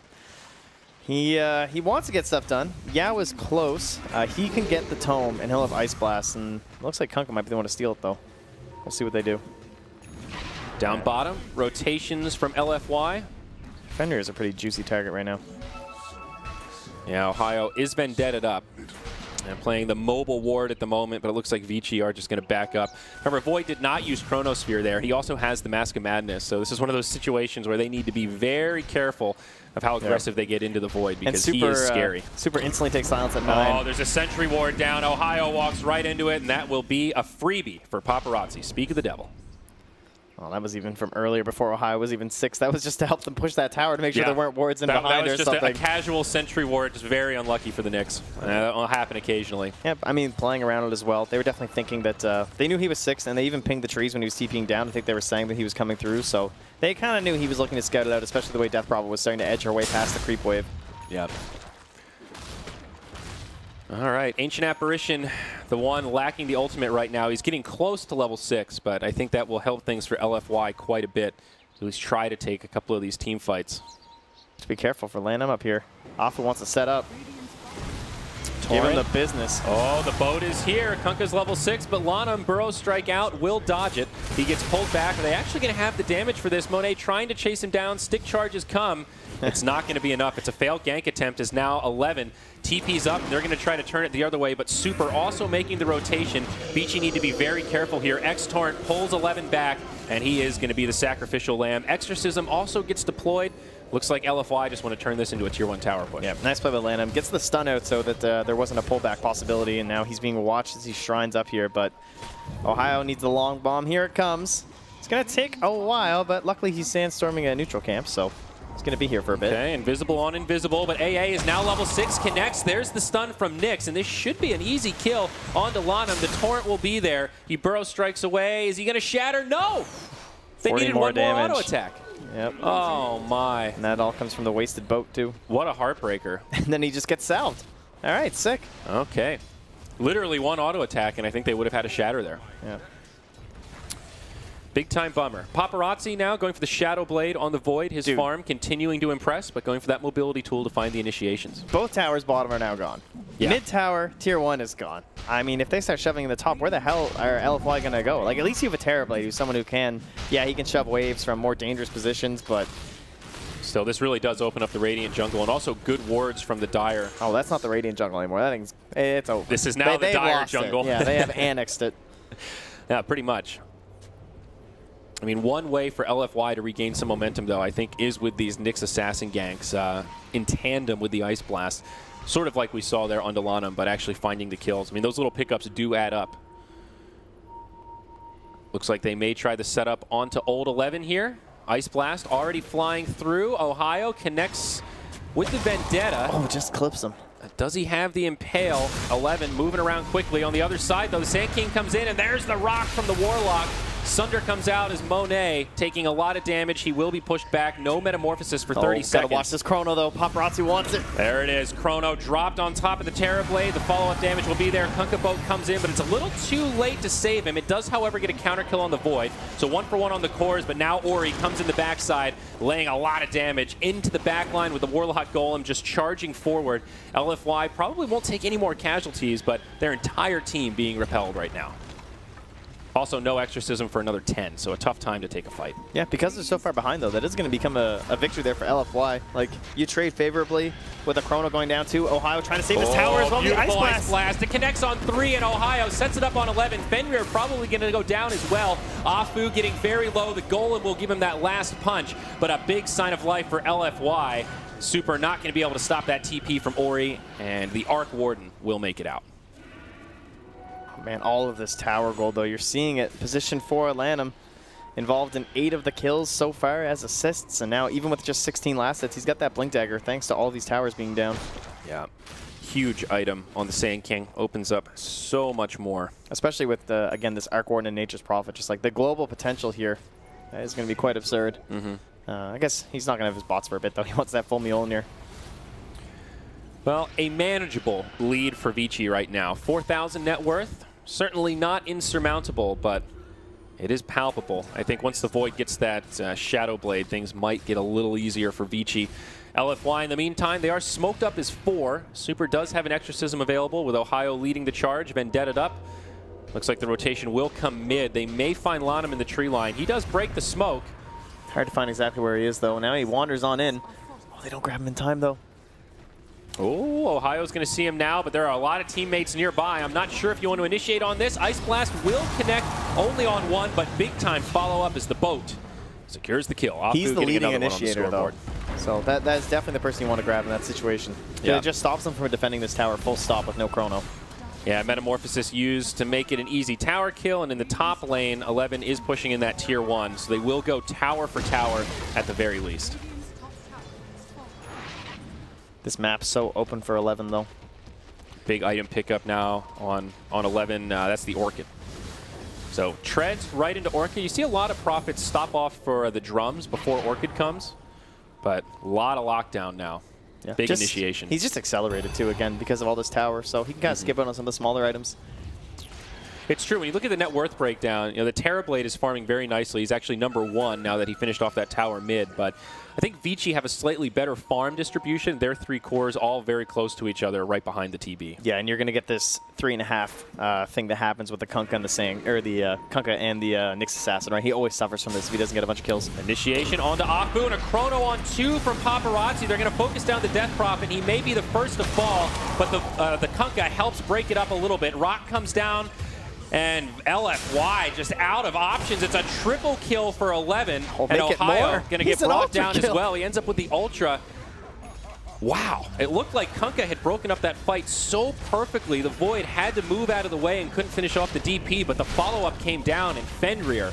he wants to get stuff done. Yao is close. He can get the Tome, and he'll have Ice Blast. And it looks like Kunkka might be the one to steal it, though. We'll see what they do. Down bottom, rotations from LFY. Fender is a pretty juicy target right now. Yeah, Ohio is vendetted up. And playing the mobile ward at the moment, but it looks like Vici are just going to back up. Remember, Void did not use Chronosphere there. He also has the Mask of Madness, so this is one of those situations where they need to be very careful of how aggressive they get into the Void, because he is scary. Super instantly takes silence at 9. Oh, there's a Sentry Ward down. Ohio walks right into it, and that will be a freebie for Paparazzi. Speak of the devil. Well, that was even from earlier before Ohio was even 6. That was just to help them push that tower to make sure there weren't wards in behind or something. That was just a casual Sentry Ward, just very unlucky for the Nyx. That will happen occasionally. Yeah, I mean, playing around it as well. They were definitely thinking that they knew he was 6, and they even pinged the trees when he was TPing down. I think they were saying that he was coming through, so they kind of knew he was looking to scout it out, especially the way Death Prophet was starting to edge her way past the creep wave. Yep. All right, Ancient Apparition, the one lacking the ultimate right now. He's getting close to level 6, but I think that will help things for LFY quite a bit at least try to take a couple of these team fights. Just be careful for Lanham up here. Afu wants to set up. Give him the business. Oh, the boat is here. Kunkka's level 6, but Lanham, burrow strike out, will dodge it. He gets pulled back. Are they actually going to have the damage for this? Monet trying to chase him down. Stick charges come. It's not going to be enough. It's a failed gank attempt. Is now 11. TP's up. They're going to try to turn it the other way, but Super also making the rotation. Vici need to be very careful here. X-Torrent pulls 11 back, and he is going to be the sacrificial lamb. Exorcism also gets deployed. Looks like LFY just want to turn this into a Tier 1 tower push. Yeah, nice play by Lanham. Gets the stun out so that there wasn't a pullback possibility, and now he's being watched as he shrines up here, but Ohio needs the long bomb. Here it comes. It's going to take a while, but luckily he's sandstorming a neutral camp, so he's going to be here for a bit. Okay, invisible on invisible, but AA is now level 6, connects. There's the stun from Nyx, and this should be an easy kill onto Lanham. The Torrent will be there. He burrow strikes away. Is he going to shatter? No! They needed one more auto attack. Yep. Oh, my. And that all comes from the wasted boat, too. What a heartbreaker. And then he just gets salved. All right, sick. Okay. Literally one auto attack, and I think they would have had a shatter there. Yeah. Big time bummer. Paparazzi now going for the Shadow Blade on the Void. His farm continuing to impress, but going for that mobility tool to find the initiations. Both towers bottom are now gone. Yeah. Mid tower, Tier 1 is gone. I mean, if they start shoving in the top, where the hell are LFY going to go? Like, at least you have a Terrorblade who's someone who can, yeah, he can shove waves from more dangerous positions, but still, this really does open up the Radiant jungle, and also good wards from the Dire. Oh, that's not the Radiant jungle anymore. That thing's, it's over. This is now the Dire jungle. Yeah, they have annexed it. Yeah, pretty much. I mean, one way for LFY to regain some momentum, though, I think, is with these Nyx Assassin ganks in tandem with the Ice Blast. Sort of like we saw there on Lanham, but actually finding the kills. I mean, those little pickups do add up. Looks like they may try the setup onto Old 11 here. Ice Blast already flying through. Ohio connects with the Vendetta. Oh, just clips him. Does he have the Impale? 11 moving around quickly. On the other side, though, the Sand King comes in, and there's the rock from the Warlock. Sunder comes out as Monet, taking a lot of damage. He will be pushed back. No Metamorphosis for 30 seconds. Gotta watch this Chrono, though. Paparazzi wants it. There it is. Chrono dropped on top of the Terrorblade. The follow-up damage will be there. Kunkka boat comes in, but it's a little too late to save him. It does, however, get a counter kill on the Void. So 1-for-1 on the cores, but now Ori comes in the backside, laying a lot of damage into the backline with the Warlock Golem just charging forward. LFY probably won't take any more casualties, but their entire team being repelled right now. Also, no Exorcism for another 10, so a tough time to take a fight. Yeah, because they're so far behind, though, that is going to become a victory there for LFY. Like, you trade favorably with a Chrono going down too. Ohio trying to save his tower as well. The Ice Blast. It connects on 3, and Ohio sets it up on 11. Fenrir probably going to go down as well. Afu getting very low. The Golem will give him that last punch, but a big sign of life for LFY. Super not going to be able to stop that TP from Ori, and the Arc Warden will make it out. Man, all of this tower gold, though, you're seeing it. Position 4, Lanham, involved in 8 of the kills so far as assists, and now even with just 16 last hits, he's got that Blink Dagger thanks to all these towers being down. Yeah, huge item on the Sand King. Opens up so much more. Especially with, again, this Arc Warden and Nature's Prophet. Just like the global potential here is going to be quite absurd. I guess he's not going to have his bots for a bit, though. He wants that full Mjolnir. Well, a manageable lead for Vici right now. 4,000 net worth. Certainly not insurmountable, but it is palpable. I think once the Void gets that Shadow Blade, things might get a little easier for Vici. LFY, in the meantime, they are smoked up as 4. Super does have an Exorcism available, with Ohio leading the charge. Vendetta up. Looks like the rotation will come mid. They may find Lanham in the tree line. He does break the smoke. Hard to find exactly where he is, though. Now he wanders on in. Oh, they don't grab him in time, though. Oh, Ohio's going to see him now, but there are a lot of teammates nearby. I'm not sure if you want to initiate on this. Ice Blast will connect only on 1, but big time follow-up as the boat secures the kill. He's the leading initiator, though. So that's definitely the person you want to grab in that situation. Yeah. It just stops them from defending this tower full stop with no Chrono. Yeah, Metamorphosis used to make it an easy tower kill, and in the top lane, 11 is pushing in that Tier 1, so they will go tower for tower at the very least. This map's so open for 11, though. Big item pickup now on 11. That's the Orchid. So treads right into Orchid. You see a lot of Prophets stop off for the drums before Orchid comes, but a lot of lockdown now. Yeah. Big initiation. He's just accelerated, too, again, because of all this tower, so he can kind of skip out on some of the smaller items. It's true. When you look at the net worth breakdown, you know, the Terrorblade is farming very nicely. He's actually #1 now that he finished off that tower mid. But I think Vici have a slightly better farm distribution. Their 3 cores all very close to each other, right behind the TB. Yeah, and you're going to get this 3.5 thing that happens with the Kunkka and the Kunkka and the Nyx Assassin, right? He always suffers from this if he doesn't get a bunch of kills. Initiation onto Afu, and a Chrono on 2 from Paparazzi. They're going to focus down the Death Prophet. He may be the first to fall, but the Kunkka helps break it up a little bit. Rock comes down. And LFY just out of options. It's a triple kill for 11. And Ohio going to get brought down as well. He ends up with the Ultra. Wow. It looked like Kunkka had broken up that fight so perfectly. The Void had to move out of the way and couldn't finish off the DP, but the follow-up came down, and Fenrir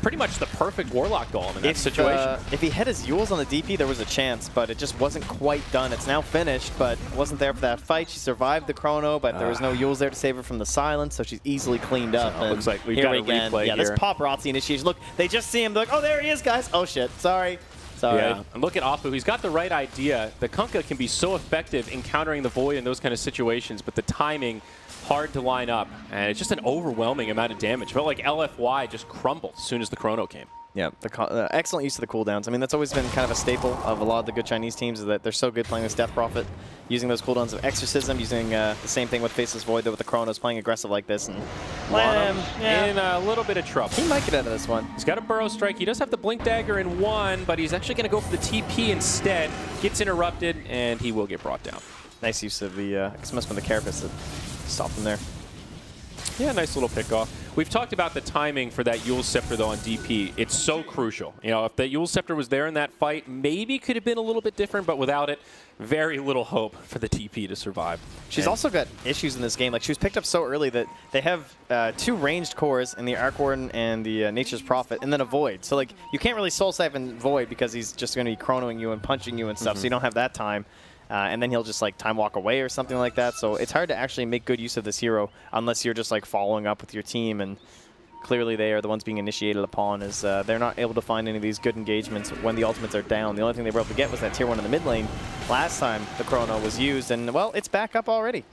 pretty much the perfect Warlock Golem in that situation. If he had his Yules on the DP, there was a chance, but it just wasn't quite done. It's now finished, but wasn't there for that fight. She survived the Chrono, but there was no Yules there to save her from the silence, so she's easily cleaned up. So looks like we've got a replay here. This Paparazzi initiation. Look, they just see him. They're like, oh, there he is, guys. Oh, shit. Sorry. Yeah, and look at Afu. He's got the right idea. The Kunkka can be so effective in countering the Void in those kind of situations, but the timing, hard to line up, and it's just an overwhelming amount of damage. It felt like LFY just crumbled as soon as the Chrono came. Yeah, excellent use of the cooldowns. I mean, that's always been kind of a staple of a lot of the good Chinese teams, is that they're so good playing this Death Prophet, using those cooldowns of Exorcism, using the same thing with Faceless Void, though with the Chronos playing aggressive like this. And in a little bit of trouble. He might get out of this one. He's got a Burrow Strike. He does have the Blink Dagger in 1, but he's actually going to go for the TP instead. Gets interrupted, and he will get brought down. Nice use of the, I guess it must have been the Carapace that stopped him there. Yeah, nice little pick off. We've talked about the timing for that Eul's Scepter, though, on DP. It's so crucial. You know, if the Eul's Scepter was there in that fight, maybe could have been a little bit different, but without it, very little hope for the TP to survive. She's also got issues in this game. Like, she was picked up so early that they have 2 ranged cores in the Arc Warden and the Nature's Prophet, and then a Void. So, like, you can't really Soul Siphon Void because he's just going to be chronoing you and punching you and stuff, so you don't have that time. And then he'll just like time walk away or something like that. So it's hard to actually make good use of this hero unless you're just like following up with your team. And clearly they are the ones being initiated upon, as they're not able to find any of these good engagements when the ultimates are down. The only thing they were able to get was that tier 1 in the mid lane last time the Chrono was used. And well, it's back up already.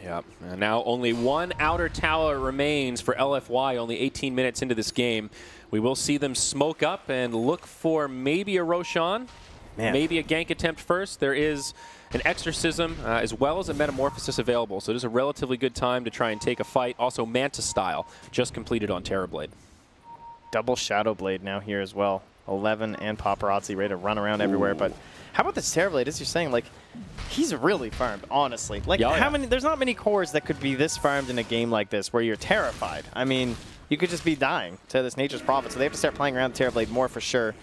Yep. And now only 1 outer tower remains for LFY, only 18 minutes into this game. We will see them smoke up and look for maybe a Roshan, maybe a gank attempt first. There is an Exorcism as well as a Metamorphosis available, so it is a relatively good time to try and take a fight. Also, Manta Style just completed on Terrorblade. Double Shadow Blade now here as well. 11 and Paparazzi ready to run around everywhere. But how about this Terrorblade? As you're saying, like, he's really farmed, honestly. Like, many? There's not many cores that could be this farmed in a game like this where you're terrified. I mean, you could just be dying to this Nature's Prophet, so they have to start playing around the Terrorblade more for sure.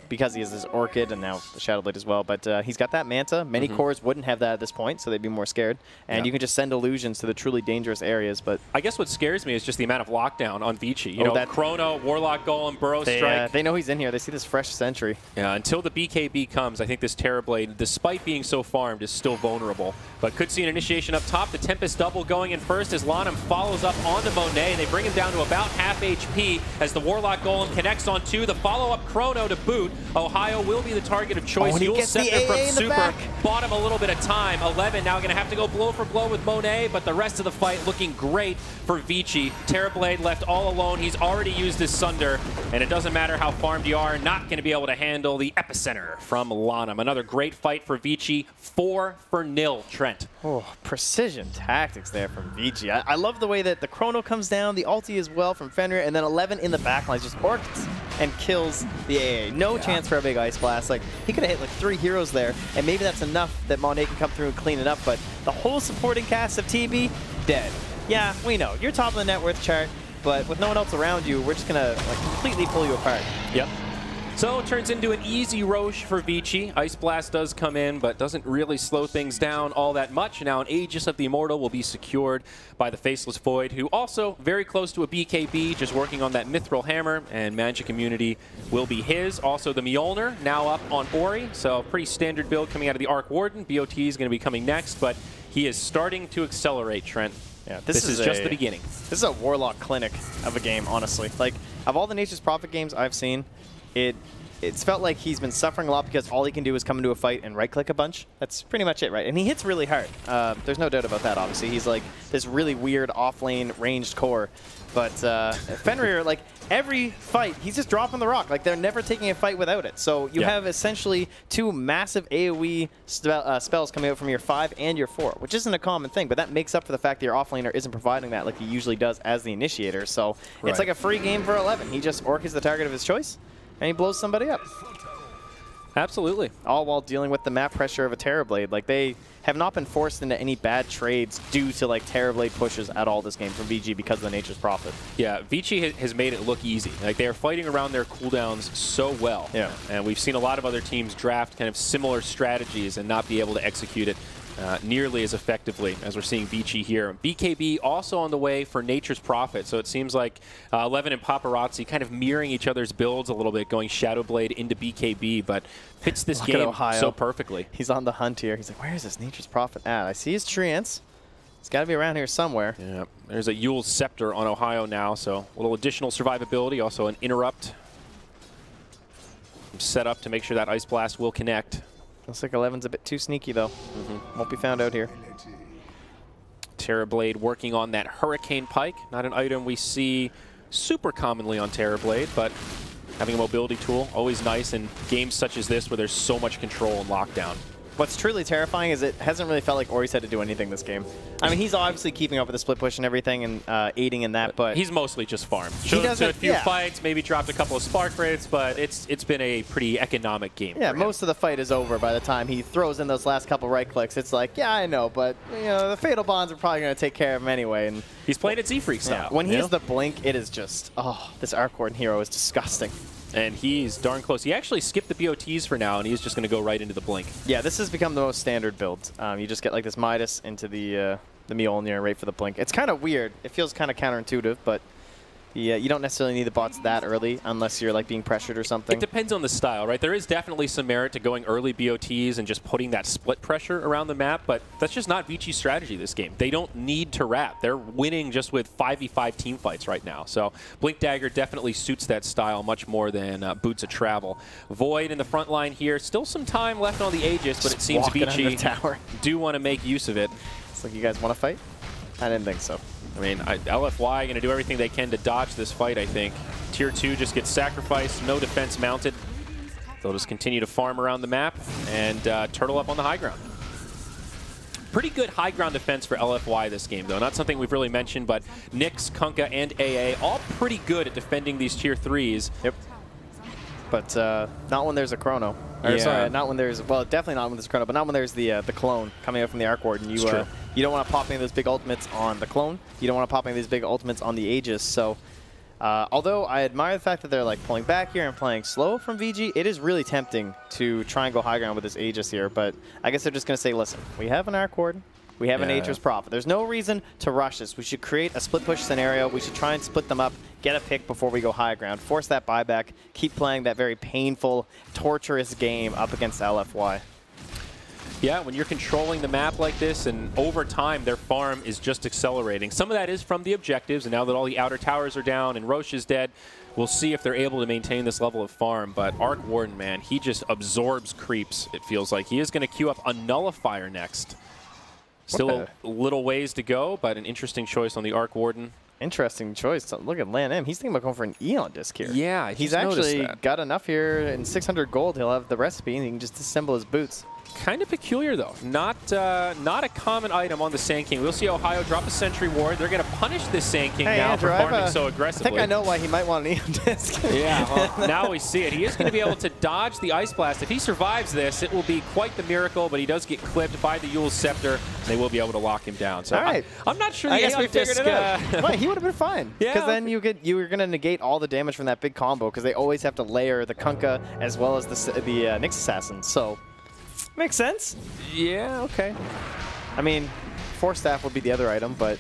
Because he has this Orchid and now the Shadow Blade as well. But he's got that Manta. Many cores wouldn't have that at this point, so they'd be more scared. And you can just send illusions to the truly dangerous areas. But I guess what scares me is just the amount of lockdown on Vici. You know, that Chrono, Warlock Golem, Burrow Strike. They know he's in here. They see this fresh Sentry. Yeah, until the BKB comes, I think this Terrorblade, despite being so farmed, is still vulnerable. But could see an initiation up top. The Tempest double going in first as Lanham follows up onto Monet. They bring him down to about half HP as the Warlock Golem connects on 2. The follow-up Chrono to boot. Ohio will be the target of choice. He gets Scepter the from AA in the Super back. bought him a little bit of time. 11 now going to have to go blow for blow with Monet, but the rest of the fight looking great for Vici. Terrorblade left all alone. He's already used his Sunder, and it doesn't matter how farmed you are, not going to be able to handle the Epicenter from Lanham. Another great fight for Vici. 4-0, Trent. Oh, precision tactics there from Vici. I love the way that the Chrono comes down, the ulti as well from Fenrir, and then 11 in the backline just orcs and kills the AA. No chance for a big Ice Blast. Like, he could have hit like 3 heroes there, and maybe that's enough that Monet can come through and clean it up, but the whole supporting cast of TB, dead. Yeah, we know. You're top of the net worth chart, but with no one else around you, we're just going to like completely pull you apart. Yep. So it turns into an easy Roche for Vici. Ice Blast does come in, but doesn't really slow things down all that much. Now an Aegis of the Immortal will be secured by the Faceless Void, who also very close to a BKB, just working on that Mithril Hammer, and Magic Immunity will be his. Also the Mjolnir now up on Ori, so pretty standard build coming out of the Arc Warden. BOT is going to be coming next, but he is starting to accelerate, Trent. Yeah, this is just the beginning. This is a Warlock clinic of a game, honestly. Like, of all the Nature's Prophet games I've seen, it it's felt like he's been suffering a lot because all he can do is come into a fight and right-click a bunch. That's pretty much it, right? And he hits really hard. There's no doubt about that, obviously. He's like this really weird off-lane ranged core. But Fenrir, like, every fight, he's just dropping the rock. Like, they're never taking a fight without it. So you have essentially 2 massive AoE spells coming out from your 5 and your 4, which isn't a common thing, but that makes up for the fact that your offlaner isn't providing that like he usually does as the initiator. So it's like a free game for 11. He just orcs the target of his choice, and he blows somebody up. Absolutely. All while dealing with the map pressure of a Terrorblade. Like, they have not been forced into any bad trades due to, like, Terrorblade pushes at all this game from VG because of the Nature's Prophet. Yeah, Vici has made it look easy. Like, they are fighting around their cooldowns so well. Yeah. And we've seen a lot of other teams draft kind of similar strategies and not be able to execute it nearly as effectively as we're seeing Vici here. BKB also on the way for Nature's Prophet, so it seems like 11 and Paparazzi kind of mirroring each other's builds a little bit, going Shadowblade into BKB, but fits this game so perfectly. He's on the hunt here. He's like, where is this Nature's Prophet at? I see his treants. It's got to be around here somewhere. Yeah, there's a Yule's Scepter on Ohio now, so a little additional survivability, also an interrupt set up to make sure that Ice Blast will connect. Looks like 11's a bit too sneaky, though. Won't be found out here. Terrorblade working on that Hurricane Pike. Not an item we see super commonly on Terrorblade, but having a mobility tool, always nice in games such as this where there's so much control and lockdown. What's truly terrifying is it hasn't really felt like Ori's had to do anything this game. I mean, he's obviously keeping up with the split push and everything and aiding in that, but he's mostly just farmed. Showed up to a few fights, maybe dropped a couple of spark rates, but it's been a pretty economic game. Yeah, for him. Most of the fight is over by the time he throws in those last couple right clicks. It's like, yeah, I know, but you know, the Fatal Bonds are probably going to take care of him anyway. And he's playing it Z-Freak style. When he has the blink, it is just, oh, this Arc Warden hero is disgusting. And he's darn close. He actually skipped the BOTs for now, and he's just going to go right into the blink. Yeah, this has become the most standard build. You just get like this Midas into the Mjolnir right for the blink. It's kind of weird. It feels kind of counterintuitive, but you don't necessarily need the bots that early unless you're like being pressured or something. It depends on the style, right? There is definitely some merit to going early BOTs and just putting that split pressure around the map, but that's just not Vici's strategy this game. They don't need to wrap. They're winning just with 5v5 team fights right now. So Blink Dagger definitely suits that style much more than Boots of Travel. Void in the front line here. Still some time left on the Aegis, but it seems Vici do want to make use of it. It's like, you guys want to fight? I didn't think so. I mean, LFY going to do everything they can to dodge this fight, I think. Tier 2 just gets sacrificed, no defense mounted. They'll just continue to farm around the map and turtle up on the high ground. Pretty good high ground defense for LFY this game, though. Not something we've really mentioned, but Nyx, Kunkka, and AA all pretty good at defending these Tier 3s. Yep. But not when there's a Chrono. Or, sorry, not when there's, well, definitely not when there's Chrono, but not when there's the clone coming out from the Arc Warden. You don't want to pop any of those big ultimates on the clone. You don't want to pop any of these big ultimates on the Aegis. So, although I admire the fact that they're like pulling back here and playing slow from VG, it is really tempting to try and go high ground with this Aegis here. But I guess they're just going to say, listen, we have an Arc Warden. We have an Nature's Prophet. There's no reason to rush this. We should create a split push scenario. We should try and split them up, get a pick before we go high ground, force that buyback, keep playing that very painful, torturous game up against LFY. Yeah, when you're controlling the map like this, and over time, their farm is just accelerating. Some of that is from the objectives, and now that all the outer towers are down and Roche is dead, we'll see if they're able to maintain this level of farm. But Arc Warden, man, he just absorbs creeps, it feels like. He is going to queue up a Nullifier next. Still a little ways to go, but an interesting choice on the Arc Warden. Interesting choice. Look at Lan M. He's thinking about going for an Eon disc here. Yeah, he's actually got enough here. In 600 gold, he'll have the recipe, and he can just disassemble his boots. Kind of peculiar, though. Not a common item on the Sand King. We'll see Ohio drop a Sentry Ward. They're going to punish this Sand King now for farming so aggressively. I think I know why he might want an Eon disc. Yeah, well, now we see it. He is going to be able to dodge the Ice Blast. If he survives this, it will be quite the miracle, but he does get clipped by the Yule's Scepter, and they will be able to lock him down. So I'm not sure the Eon disc... Right, he would have been fine. Yeah, because then you were going to negate all the damage from that big combo, because they always have to layer the Kunkka as well as the Nyx Assassin. So... makes sense. Yeah, okay. I mean, Force Staff would be the other item, but...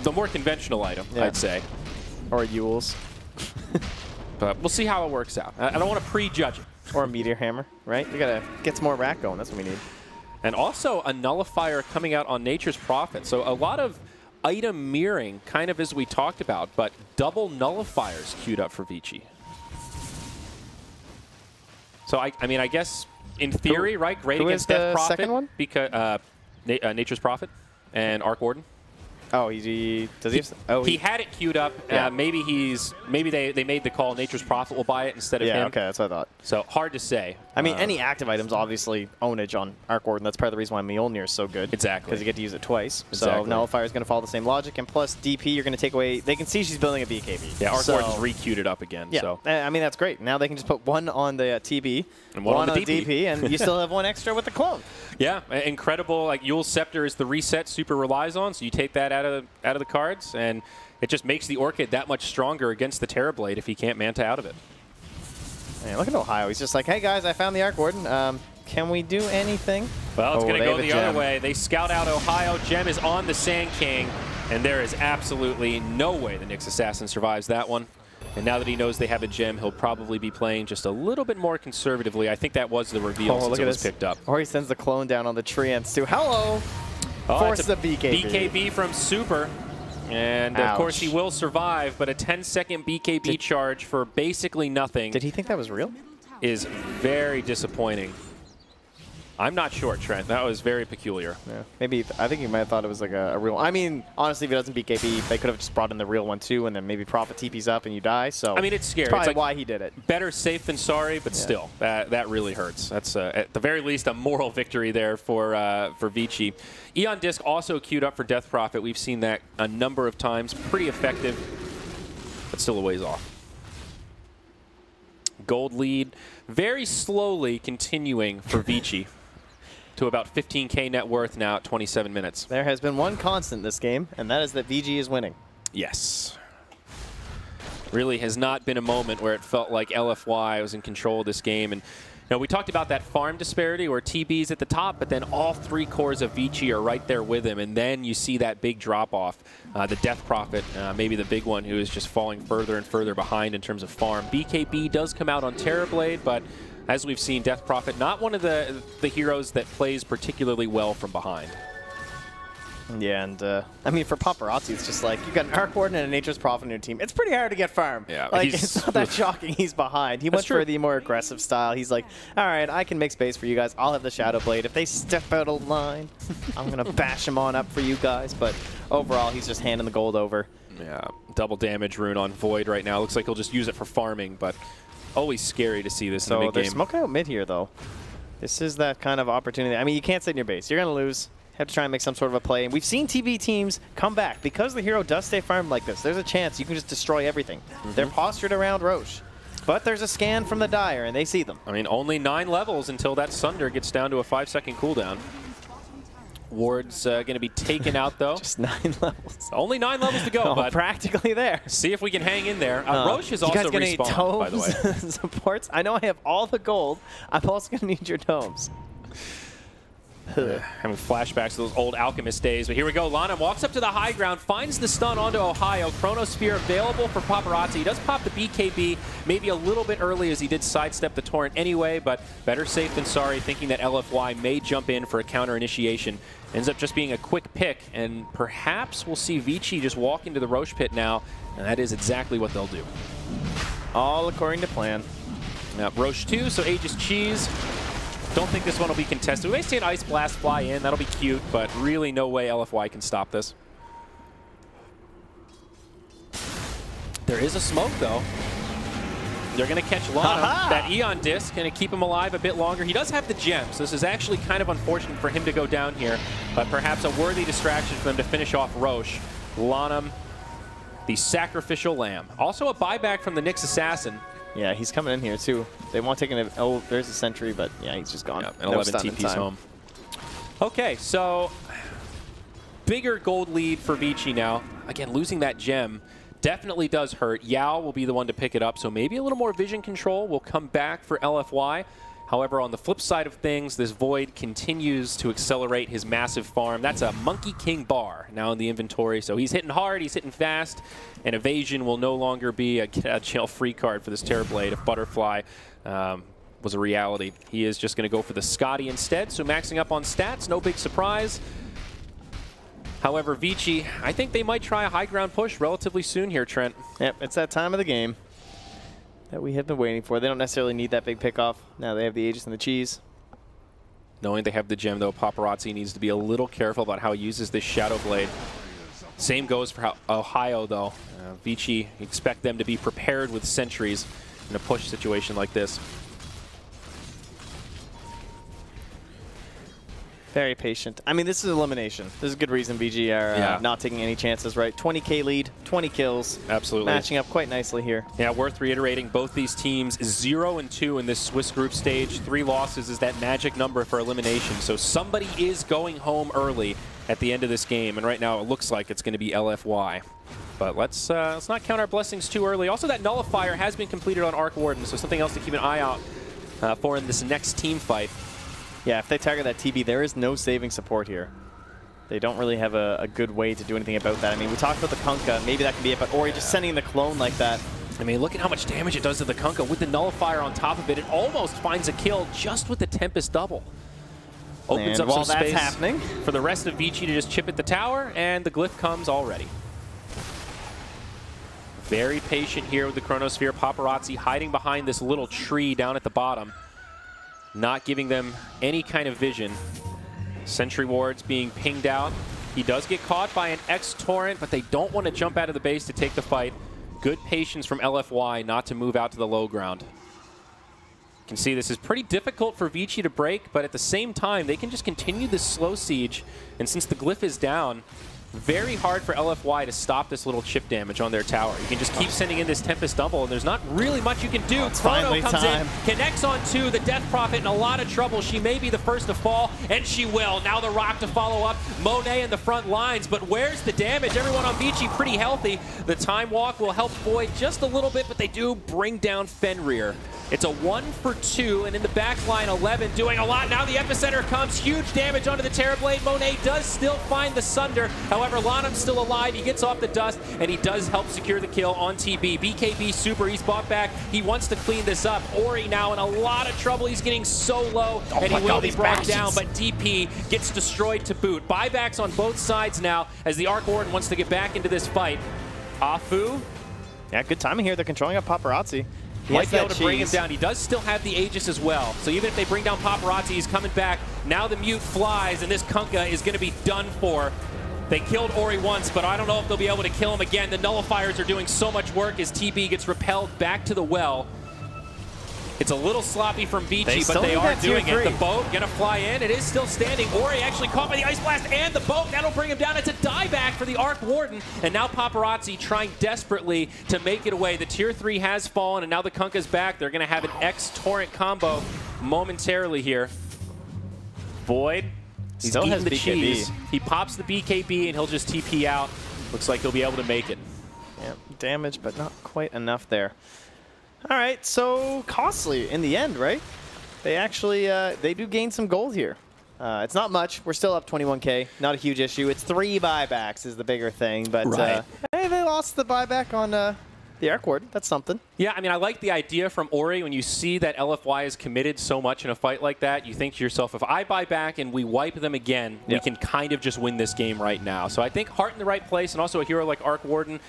the more conventional item, I'd say. Or Yule's. But we'll see how it works out. I don't want to prejudge it. Or a Meteor Hammer, right? We got to get some more rack going. That's what we need. And also a Nullifier coming out on Nature's Prophet. So a lot of item mirroring, kind of as we talked about, but double Nullifiers queued up for Vici. So, I mean, I guess in theory, right? Great who against is Death the Prophet. second one? Because Nature's Prophet and Arc Warden. Oh, does he? He had it queued up. Yeah. Maybe they made the call. Nature's Prophet will buy it instead of him. Yeah, okay, that's what I thought. So hard to say. I mean, any active items obviously ownage on Arc Warden. That's part of the reason why Mjolnir is so good. Exactly. Because you get to use it twice. Exactly. So Nullifier is going to follow the same logic, and plus DP, you're going to take away. They can see she's building a BKB. Yeah, Arc Warden's re-queued it up again. Yeah, So. I mean that's great. Now they can just put one on the TB, And one on the DP, and you still have one extra with the clone. Yeah, incredible. Like Yule's Scepter is the reset Super relies on, so you take that out of the cards, and it just makes the Orchid that much stronger against the Terrorblade if he can't Manta out of it. Man, look at Ohio. He's just like, hey guys, I found the Arc Warden. Can we do anything? Well, it's going to go the gem. other way. They scout out Ohio. Gem is on the Sand King, and there is absolutely no way the Nyx Assassin survives that one. And now that he knows they have a gem, he'll probably be playing just a little bit more conservatively. I think that was the reveal since it was picked up. Or he sends the clone down on the Treants too. Hello! Force the BKB. BKB from Super. And, of course, he will survive, but a 10-second BKB charge for basically nothing. Did he think that was real? Is very disappointing. I'm not sure, Trent. That was very peculiar. Yeah. Maybe, I think he might have thought it was like a real one. I mean, honestly, if it doesn't BKB, they could have just brought in the real one too, and then maybe Prophet TP's up and you die. So I mean, it's scary. That's probably it's like why he did it. Better safe than sorry, but still, that really hurts. That's, at the very least, a moral victory there for Vici. Eon Disc also queued up for Death Prophet. We've seen that a number of times. Pretty effective, but still a ways off. Gold lead, very slowly continuing for Vici. To about 15K net worth now at 27 minutes. There has been one constant this game, and that is that VG is winning. Yes. Really has not been a moment where it felt like LFY was in control of this game. And you know, we talked about that farm disparity where TB's at the top, but then all three cores of Vici are right there with him. And then you see that big drop-off. The Death Prophet, maybe the big one, who is just falling further and further behind in terms of farm. BKB does come out on Terrorblade, but as we've seen, Death Prophet, not one of the heroes that plays particularly well from behind. Yeah, and I mean, for Paparazzi, it's just like, you've got an Arc Warden and a Nature's Prophet on your team. It's pretty hard to get farm. Yeah, like, it's not that shocking he's behind. He went for the more aggressive style. He's like, all right, I can make space for you guys. I'll have the Shadow Blade. If they step out of line, I'm going to bash them on up for you guys. But overall, he's just handing the gold over. Yeah, double damage rune on Void right now. Looks like he'll just use it for farming, but always scary to see this in the mid game. So they're smoking out mid here, though. This is that kind of opportunity. I mean, you can't sit in your base. You're going to lose. You have to try and make some sort of a play. And we've seen TB teams come back. Because the hero does stay farmed like this, there's a chance you can just destroy everything. They're postured around Roche. But there's a scan from the Dire, and they see them. I mean, only 9 levels until that Sunder gets down to a 5-second cooldown. Ward's going to be taken out, though. Just 9 levels. Only 9 levels to go, but practically there. See if we can hang in there. Roche is also respawned, by the way. Supports? I know I have all the gold. I'm also going to need your domes. Having flashbacks to those old Alchemist days. But here we go. Lana walks up to the high ground, finds the stun onto Ohio. Chronosphere available for Paparazzi. He does pop the BKB maybe a little bit early as he did sidestep the Torrent anyway, but better safe than sorry, thinking that LFY may jump in for a counter initiation. Ends up just being a quick pick, and perhaps we'll see Vici just walk into the Roche pit now, and that is exactly what they'll do. All according to plan. Now, Roche 2, so Aegis Cheese. Don't think this one will be contested. We may see an Ice Blast fly in. That'll be cute, but really no way LFY can stop this. There is a smoke, though. They're going to catch Lana. That Eon Disc going to keep him alive a bit longer. He does have the gem, so this is actually kind of unfortunate for him to go down here, but perhaps a worthy distraction for them to finish off Roche. Lana, the sacrificial lamb. Also a buyback from the Nyx Assassin. Yeah, he's coming in here, too. They won't take an... Oh, there's a sentry, but yeah, he's just gone. Yep, and 11 TP's home. Okay, so bigger gold lead for Vici now. Again, losing that gem definitely does hurt. Yao will be the one to pick it up, so maybe a little more vision control will come back for LFY. However, on the flip side of things, this Void continues to accelerate his massive farm. That's a Monkey King bar now in the inventory. So he's hitting hard, he's hitting fast, and evasion will no longer be a jail-free card for this Terrorblade if Butterfly was a reality. He is just going to go for the Scotty instead, so maxing up on stats, no big surprise. However, Vici, I think they might try a high ground push relatively soon here, Trent. Yep, it's that time of the game. that we have been waiting for. They don't necessarily need that big pickoff. Now they have the Aegis and the cheese. Knowing they have the gem, though, Paparazzi needs to be a little careful about how he uses this Shadow Blade. Same goes for Ohio, though. Vici, expect them to be prepared with sentries in a push situation like this. Very patient. I mean, this is elimination. This is a good reason VG are not taking any chances, right? 20k lead, 20 kills. Absolutely. Matching up quite nicely here. Yeah, worth reiterating, both these teams 0-2 in this Swiss group stage. 3 losses is that magic number for elimination. So somebody is going home early at the end of this game, and right now it looks like it's going to be LFY. But let's not count our blessings too early. Also, that nullifier has been completed on Arc Warden, so something else to keep an eye out for in this next team fight. Yeah, if they target that TB, there is no saving support here. They don't really have a good way to do anything about that. I mean, we talked about the Kunkka. Maybe that can be it, but Ori just sending the clone like that. I mean, look at how much damage it does to the Kunkka. With the nullifier on top of it, it almost finds a kill just with the Tempest double. Opens up some space happening for the rest of Vici to just chip at the tower, and the glyph comes already. Very patient here with the Chronosphere. Paparazzi hiding behind this little tree down at the bottom, not giving them any kind of vision. Sentry wards being pinged out. He does get caught by an X-Torrent, but they don't want to jump out of the base to take the fight. Good patience from LFY not to move out to the low ground. You can see this is pretty difficult for Vici to break, but at the same time, they can just continue this slow siege. And since the glyph is down, very hard for LFY to stop this little chip damage on their tower. You can just keep sending in this Tempest double, and there's not really much you can do. Chrono comes in, connects on 2. The Death Prophet in a lot of trouble. She may be the first to fall, and she will. Now the Rock to follow up. Monet in the front lines, but where's the damage? Everyone on Vici pretty healthy. The Time Walk will help Void just a little bit, but they do bring down Fenrir. It's a 1 for 2, and in the back line, 11 doing a lot. Now the Epicenter comes. Huge damage onto the Terrorblade. Monet does still find the Sunder. However, Lanham's still alive. He gets off the dust, and he does help secure the kill on TB. BKB super, he's bought back. He wants to clean this up. Ori now in a lot of trouble. He's getting so low, and he will be brought down, but DP gets destroyed to boot. Buybacks on both sides now as the Arc Warden wants to get back into this fight. Afu. Yeah, good timing here. They're controlling up Paparazzi. He might be able to bring him down. He does still have the Aegis as well. So even if they bring down Paparazzi, he's coming back. Now the Mute flies, and this Kunkka is going to be done for. They killed Ori once, but I don't know if they'll be able to kill him again. The Nullifiers are doing so much work as TB gets repelled back to the well. It's a little sloppy from Vici, but they are doing it. The boat gonna fly in. It is still standing. Ori actually caught by the Ice Blast and the boat. That'll bring him down. It's a dieback for the Arc Warden. And now Paparazzi trying desperately to make it away. The Tier 3 has fallen, and now the Kunkka's back. They're gonna have an X-Torrent combo momentarily here. Void, he's eating the cheese. He pops the BKB, and he'll just TP out. Looks like he'll be able to make it. Yeah, damage, but not quite enough there. All right, so costly in the end, right? They actually, they do gain some gold here. It's not much. We're still up 21k. Not a huge issue. It's 3 buybacks is the bigger thing, but hey, they lost the buyback on the Arc Warden. That's something. Yeah, I mean, I like the idea from Ori. When you see that LFY is committed so much in a fight like that, you think to yourself, if I buy back and we wipe them again, we can kind of just win this game right now. So I think heart in the right place, and also a hero like Arc Warden,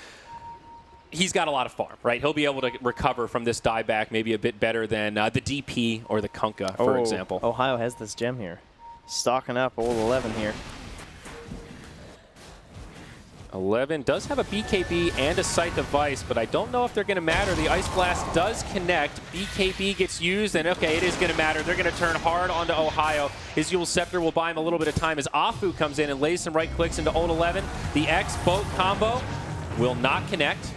he's got a lot of farm, right? He'll be able to recover from this dieback maybe a bit better than the DP or the Kunkka, for example. Ohio has this gem here. Stocking up old 11 here. 11 does have a BKB and a Sight Device, but I don't know if they're going to matter. The Ice Blast does connect. BKB gets used, and okay, it is going to matter. They're going to turn hard onto Ohio. His Yule Scepter will buy him a little bit of time as Afu comes in and lays some right clicks into Old 11. The X-Boat combo will not connect.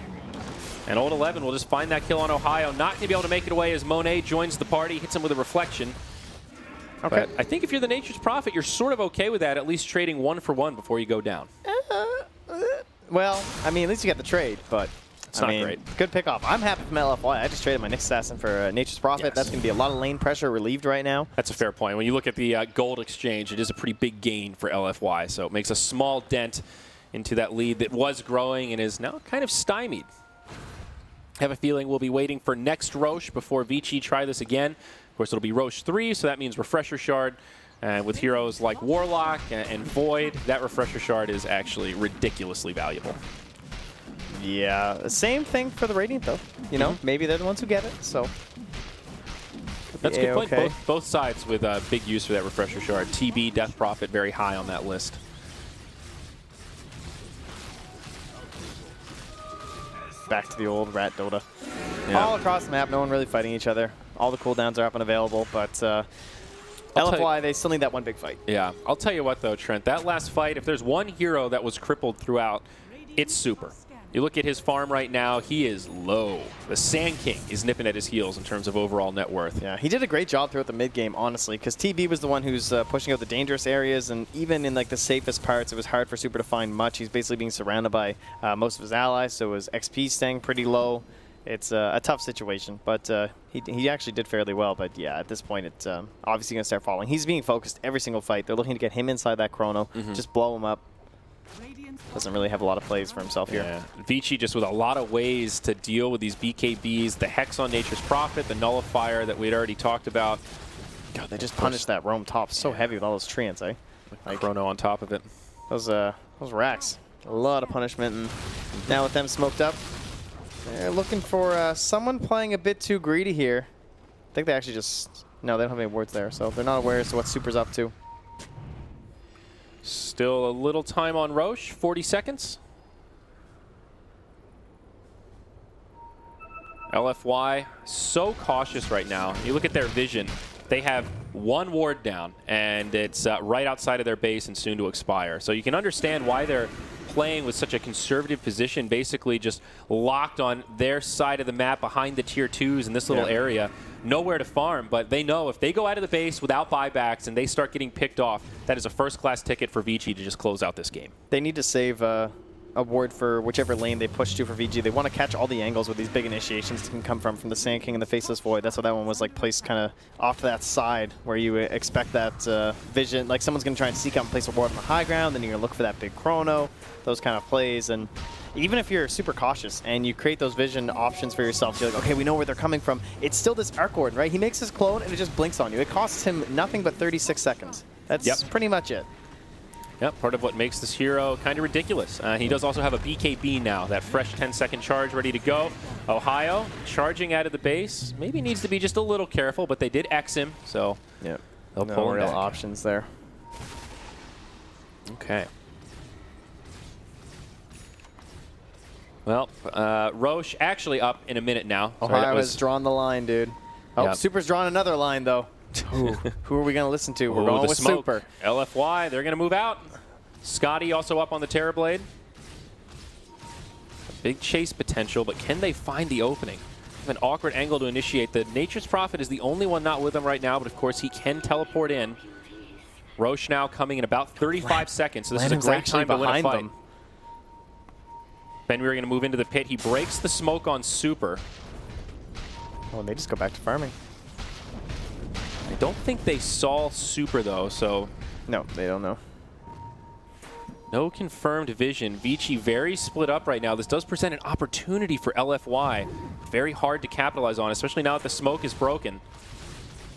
And Old 11 will just find that kill on Ohio. Not going to be able to make it away as Monet joins the party, hits him with a reflection. Okay. But I think if you're the Nature's Prophet, you're sort of okay with that, at least trading 1 for 1 before you go down. Well, I mean, at least you got the trade, but it's not great. Good pickoff. I'm happy from LFY. I just traded my Nyx Assassin for Nature's Prophet. That's going to be a lot of lane pressure relieved right now. That's a fair point. When you look at the gold exchange, it is a pretty big gain for LFY, so it makes a small dent into that lead that was growing and is now kind of stymied. I have a feeling we'll be waiting for next Roche before Vici try this again. Of course, it'll be Roche 3, so that means Refresher Shard. And with heroes like Warlock and Void, that Refresher Shard is actually ridiculously valuable. Yeah, same thing for the Radiant, though. You know, maybe they're the ones who get it, so. That's a good point. Both sides with big use for that Refresher Shard. TB, Death Prophet, very high on that list. Back to the old Rat Dota. Yeah. All across the map, no one really fighting each other. All the cooldowns are up and available, but LFY, they still need that one big fight. Yeah, I'll tell you what, though, Trent. That last fight, if there's one hero that was crippled throughout, it's Super. You look at his farm right now, he is low. The Sand King is nipping at his heels in terms of overall net worth. Yeah, he did a great job throughout the mid game, honestly, because TB was the one who's pushing out the dangerous areas, and even in like the safest parts, it was hard for Super to find much. He's basically being surrounded by most of his allies, so his XP staying pretty low. It's a tough situation, but he actually did fairly well. But yeah, at this point, it's obviously going to start falling. He's being focused every single fight. They're looking to get him inside that chrono, just blow him up. Doesn't really have a lot of plays for himself here. Yeah. Vici just with a lot of ways to deal with these BKBs, the Hex on Nature's Prophet, the Nullifier that we'd already talked about. God, they just punished that roam top so heavy with all those treants, eh? Like chrono on top of it. Those racks. A lot of punishment, and now with them smoked up, they're looking for someone playing a bit too greedy here. I think they actually just... No, they don't have any wards there, so they're not aware as to what Super's up to. Still a little time on Roche, 40 seconds. LFY, so cautious right now. You look at their vision. They have one ward down, and it's right outside of their base and soon to expire. So you can understand why they're playing with such a conservative position, basically just locked on their side of the map behind the tier 2s in this little area. Nowhere to farm, but they know if they go out of the base without buybacks and they start getting picked off, that is a first-class ticket for Vici to just close out this game. They need to save a ward for whichever lane they push to for VG. They want to catch all the angles where these big initiations can come from the Sand King and the Faceless Void. That's why that one was like placed kind of off to that side where you expect that vision. Like someone's going to try and seek out and place a ward on the high ground, then you're going to look for that big chrono, those kind of plays. And even if you're super cautious and you create those vision options for yourself, you're like, okay, we know where they're coming from. It's still this Arc Warden, right? He makes his clone and it just blinks on you. It costs him nothing but 36 seconds. That's pretty much it. Yep, part of what makes this hero kind of ridiculous. He does also have a BKB now, that fresh 10-second charge ready to go. Ohio charging out of the base. Maybe needs to be just a little careful, but they did X him, so they'll pull him real back. options there. Okay. Well, Roche actually up in a minute now. Ohio has drawn the line, dude. Oh, Super's drawn another line, though. Who are we going to listen to? We're going with smoke. Super. LFY, they're going to move out. Scotty also up on the Terrorblade. Big chase potential, but can they find the opening? An awkward angle to initiate. The Nature's Prophet is the only one not with them right now, but of course he can teleport in. Roche now coming in about 35 seconds, so this is a great time to win a fight. Then we're going to move into the pit. He breaks the smoke on Super. Oh, and they just go back to farming. I don't think they saw Super, though, so... No, they don't know. No confirmed vision. Vici very split up right now. This does present an opportunity for LFY. Very hard to capitalize on, especially now that the smoke is broken.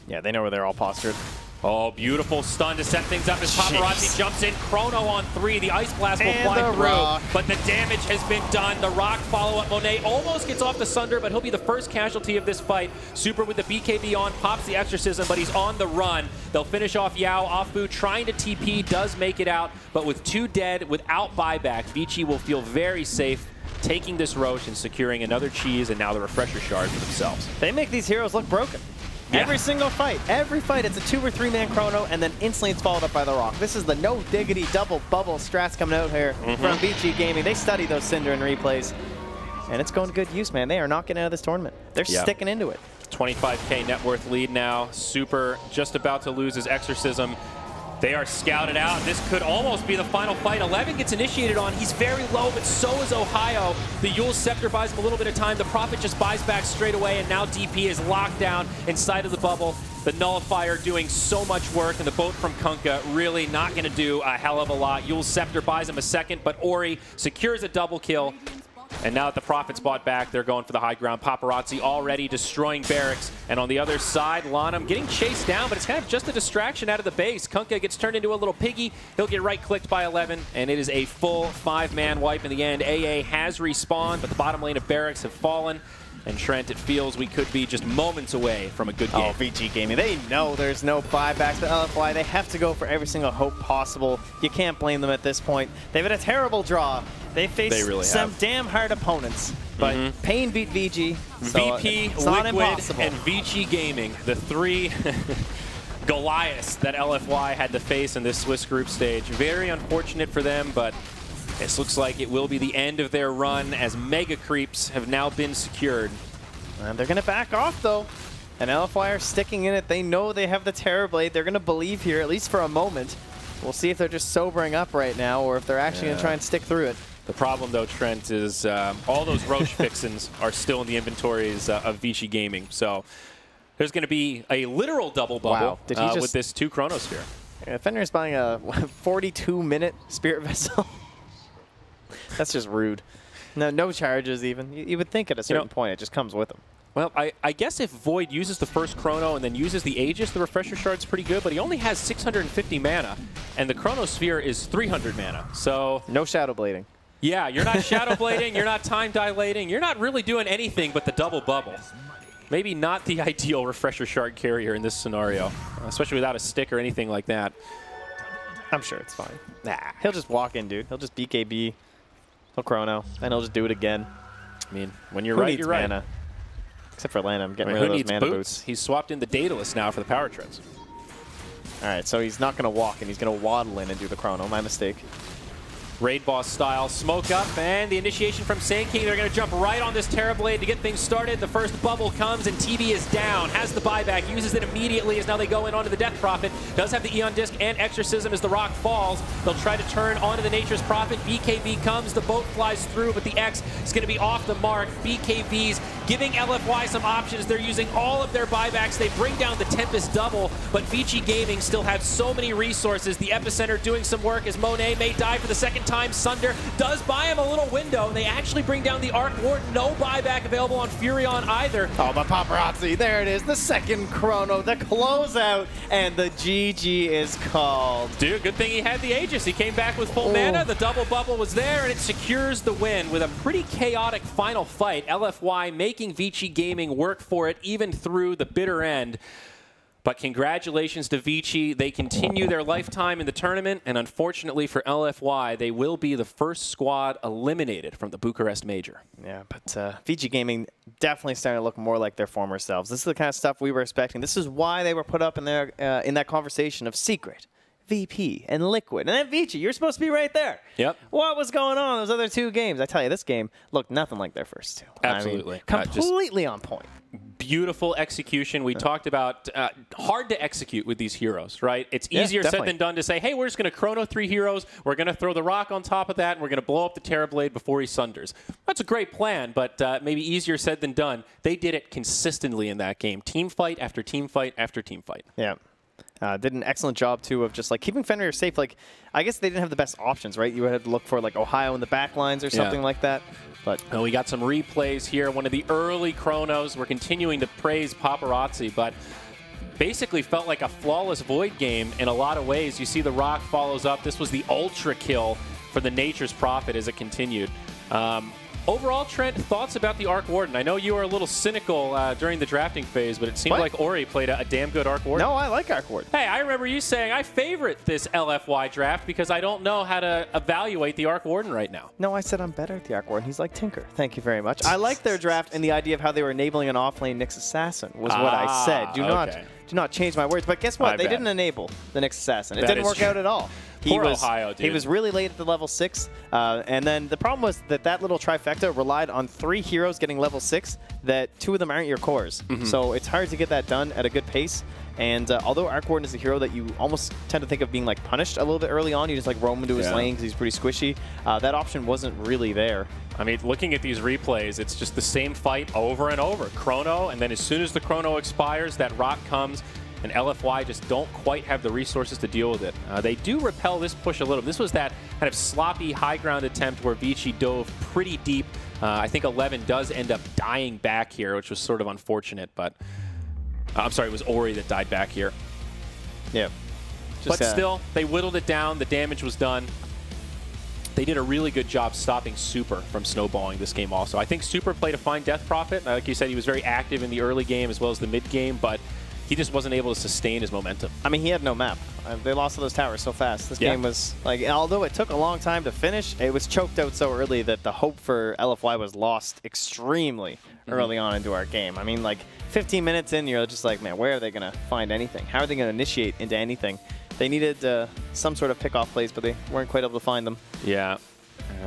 Yeah, they know where they're all postured. Oh, beautiful stun to set things up as Paparazzi jumps in. Chrono on 3. The Ice Blast will fly through, but the damage has been done. The Rock follow-up. Monet almost gets off the Sunder, but he'll be the first casualty of this fight. Super with the BKB on, pops the Exorcism, but he's on the run. They'll finish off Yao. Afu trying to TP, does make it out, but with 2 dead, without buyback, Vici will feel very safe taking this Roche and securing another cheese and now the Refresher Shard for themselves. They make these heroes look broken. Yeah. Every single fight, it's a 2 or 3 man chrono, and then instantly it's followed up by the Rock. This is the no diggity double bubble strats coming out here from Vici Gaming. They study those Cinder and replays, and it's going to good use, man. They are not getting out of this tournament. They're sticking into it. 25K net worth lead now. Super just about to lose his Exorcism. They are scouted out. This could almost be the final fight. 11 gets initiated on. He's very low, but so is Ohio. The Yule Scepter buys him a little bit of time. The Prophet just buys back straight away, and now DP is locked down inside of the bubble. The Nullifier doing so much work, and the boat from Kunkka really not going to do a hell of a lot. Yule Scepter buys him a second, but Ori secures a double kill. And now that the Prophet's bought back, they're going for the high ground. Paparazzi already destroying barracks. And on the other side, Lanham getting chased down, but it's kind of just a distraction out of the base. Kunkka gets turned into a little piggy. He'll get right-clicked by 11, and it is a full 5-man wipe in the end. AA has respawned, but the bottom lane of barracks have fallen. And Trent, it feels we could be just moments away from a good game. Oh, Vici Gaming, they know there's no buybacks to LFY. They have to go for every single hope possible. You can't blame them at this point. They've had a terrible draw. They faced some damn hard opponents. But Pain beat VG. So VP, Liquid, and Vici Gaming, the 3 Goliaths that LFY had to face in this Swiss group stage. Very unfortunate for them, but this looks like it will be the end of their run as mega creeps have now been secured. And they're going to back off, though. And LFY are sticking in it. They know they have the Terrorblade. They're going to believe here, at least for a moment. We'll see if they're just sobering up right now or if they're actually going to try and stick through it. The problem, though, Trent, is all those Roche fixins are still in the inventories of Vici Gaming. So there's going to be a literal double bubble with this 2 Chronosphere. Yeah, Fenrir's buying a 42-minute Spirit Vessel. That's just rude. No charges even. You would think at a certain point it just comes with them. Well, I guess if Void uses the first Chrono and then uses the Aegis, the Refresher Shard's pretty good, but he only has 650 mana, and the Chronosphere is 300 mana. So no Shadow Blading. Yeah, you're not Shadow Blading, you're not Time Dilating, you're not really doing anything but the double bubble. Maybe not the ideal Refresher Shard carrier in this scenario, especially without a stick or anything like that. I'm sure it's fine. Nah, he'll just walk in, dude. He'll just BKB. He'll Chrono, and he'll just do it again. I mean, when you're right, you're right. Mana? Except for Lana, I'm getting rid of those mana boots. He's swapped in the Daedalus now for the power treads. All right, so he's not going to walk, and he's going to waddle in and do the Chrono. My mistake. Raid boss style, smoke up, and the initiation from Sand King. They're going to jump right on this Terrorblade to get things started. The first bubble comes, and TB is down. Has the buyback, uses it immediately as now they go in onto the Death Prophet. Does have the Eon Disc and Exorcism as the rock falls. They'll try to turn onto the Nature's Prophet. BKB comes, the boat flies through, but the X is going to be off the mark. BKB's giving LFY some options. They're using all of their buybacks. They bring down the Tempest double, but Vici Gaming still have so many resources. The Epicenter doing some work as Monet may die for the second time. Sunder does buy him a little window. They actually bring down the Arc Ward. No buyback available on Furion either. Oh, but Paparazzi, there it is. The second Chrono, the closeout, and the GG is called. Dude, good thing he had the Aegis. He came back with full mana. The double bubble was there, and it secures the win with a pretty chaotic final fight. LFY making Vici Gaming work for it even through the bitter end. But congratulations to Vici. They continue their lifetime in the tournament, and unfortunately for LFY, they will be the first squad eliminated from the Bucharest Major. Yeah, but Vici Gaming definitely starting to look more like their former selves. This is the kind of stuff we were expecting. This is why they were put up in their in that conversation of Secret, VP, and Liquid. And then Vici, you're supposed to be right there. Yep. What was going on in those other 2 games? I tell you, this game looked nothing like their first 2. Absolutely. I mean, completely on point. Beautiful execution. We talked about hard to execute with these heroes, right? It's easier said than done to say, hey, we're just going to Chrono 3 heroes. We're going to throw the rock on top of that, and we're going to blow up the Terrorblade before he sunders. That's a great plan, but maybe easier said than done. They did it consistently in that game. Team fight after team fight after team fight. Yeah. Did an excellent job, too, of just, like, keeping Fenrir safe. Like, I guess they didn't have the best options, right? You had to look for, like, Ohio in the back lines or something like that. But we got some replays here. One of the early Chronos. We're continuing to praise Paparazzi, but basically felt like a flawless Void game in a lot of ways. You see the rock follows up. This was the ultra kill for the Nature's Prophet as it continued. Overall, Trent, thoughts about the Arc Warden? I know you were a little cynical during the drafting phase, but it seemed like Ori played a damn good Arc Warden. No, I like Arc Warden. Hey, I remember you saying I favorite this LFY draft because I don't know how to evaluate the Arc Warden right now. No, I said I'm better at the Arc Warden. He's like Tinker. Thank you very much. I like their draft and the idea of how they were enabling an offlane Nyx Assassin was what I said. Do not change my words. But guess what? They didn't enable the Nyx Assassin. It didn't work out at all. Poor Ohio, dude. He was really late at the level 6. And then the problem was that little trifecta relied on 3 heroes getting level 6 that 2 of them aren't your cores. So it's hard to get that done at a good pace. And although Arc Warden is a hero that you almost tend to think of being like punished a little bit early on, you just like roam into his lane because he's pretty squishy, that option wasn't really there. I mean, looking at these replays, it's just the same fight over and over. Chrono, and then as soon as the Chrono expires, that rock comes, and LFY just don't quite have the resources to deal with it. They do repel this push a little. This was that kind of sloppy high ground attempt where Vici dove pretty deep I think 11 does end up dying back here, which was sort of unfortunate, but I'm sorry, it was Ori that died back here. Yeah. But still, they whittled it down. The damage was done. They did a really good job stopping Super from snowballing this game also. I think Super played a fine Death Prophet. Like you said, he was very active in the early game as well as the mid game, but he just wasn't able to sustain his momentum. I mean, he had no map. They lost to those towers so fast. This game was, like, although it took a long time to finish, it was choked out so early that the hope for LFY was lost extremely early on into our game. I mean, like, 15 minutes in, you're just like, man, where are they going to find anything? How are they going to initiate into anything? They needed some sort of pick-off plays, but they weren't quite able to find them. Yeah.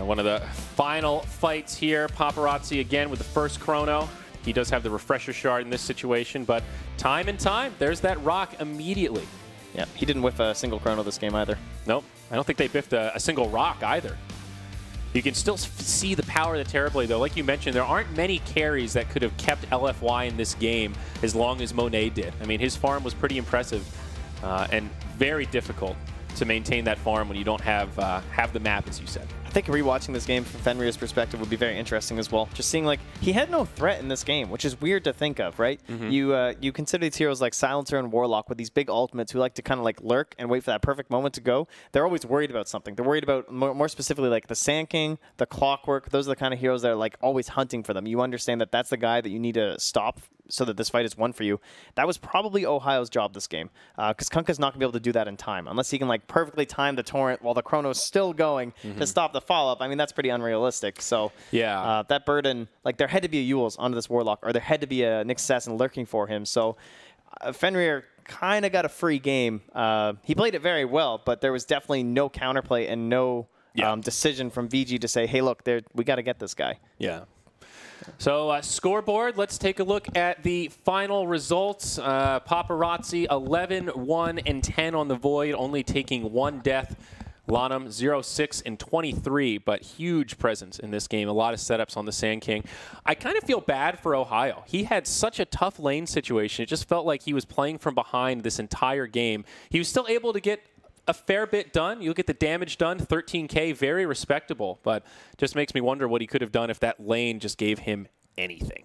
One of the final fights here. Paparazzi again with the first chrono. He does have the refresher shard in this situation, but time and time, there's that rock immediately. Yeah, he didn't whiff a single chrono this game either. Nope. I don't think they biffed a single rock either. You can still see the power of the Terrorblade, though. Like you mentioned, there aren't many carries that could have kept LFY in this game as long as Monet did. I mean, his farm was pretty impressive and very difficult to maintain that farm when you don't have the map, as you said. I think rewatching this game from Fenrir's perspective would be very interesting as well. Just seeing, like, he had no threat in this game, which is weird to think of, right? You consider these heroes like Silencer and Warlock with these big ultimates who like to kind of like lurk and wait for that perfect moment to go. They're always worried about something. They're worried about, more specifically, like the Sand King, the Clockwork. Those are the kind of heroes that are like always hunting for them. You understand that that's the guy that you need to stop so that this fight is won for you. That was probably Ohio's job this game, because Kunkka's not going to be able to do that in time unless he can like perfectly time the torrent while the chrono's still going to stop the follow-up. I mean, that's pretty unrealistic. So yeah, that burden, like there had to be a Yules onto this Warlock, or there had to be a Nyx Assassin lurking for him. So Fenrir kind of got a free game. He played it very well, but there was definitely no counterplay and no decision from VG to say, hey, look, we got to get this guy. Yeah. So scoreboard, let's take a look at the final results. Paparazzi 11, 1, and 10 on the Void, only taking 1 death. Lanham 0, 6, and 23, but huge presence in this game. A lot of setups on the Sand King. I kind of feel bad for Ohio. He had such a tough lane situation. It just felt like he was playing from behind this entire game. He was still able to get a fair bit done. You look at the damage done, 13K, very respectable, but just makes me wonder what he could have done if that lane just gave him anything.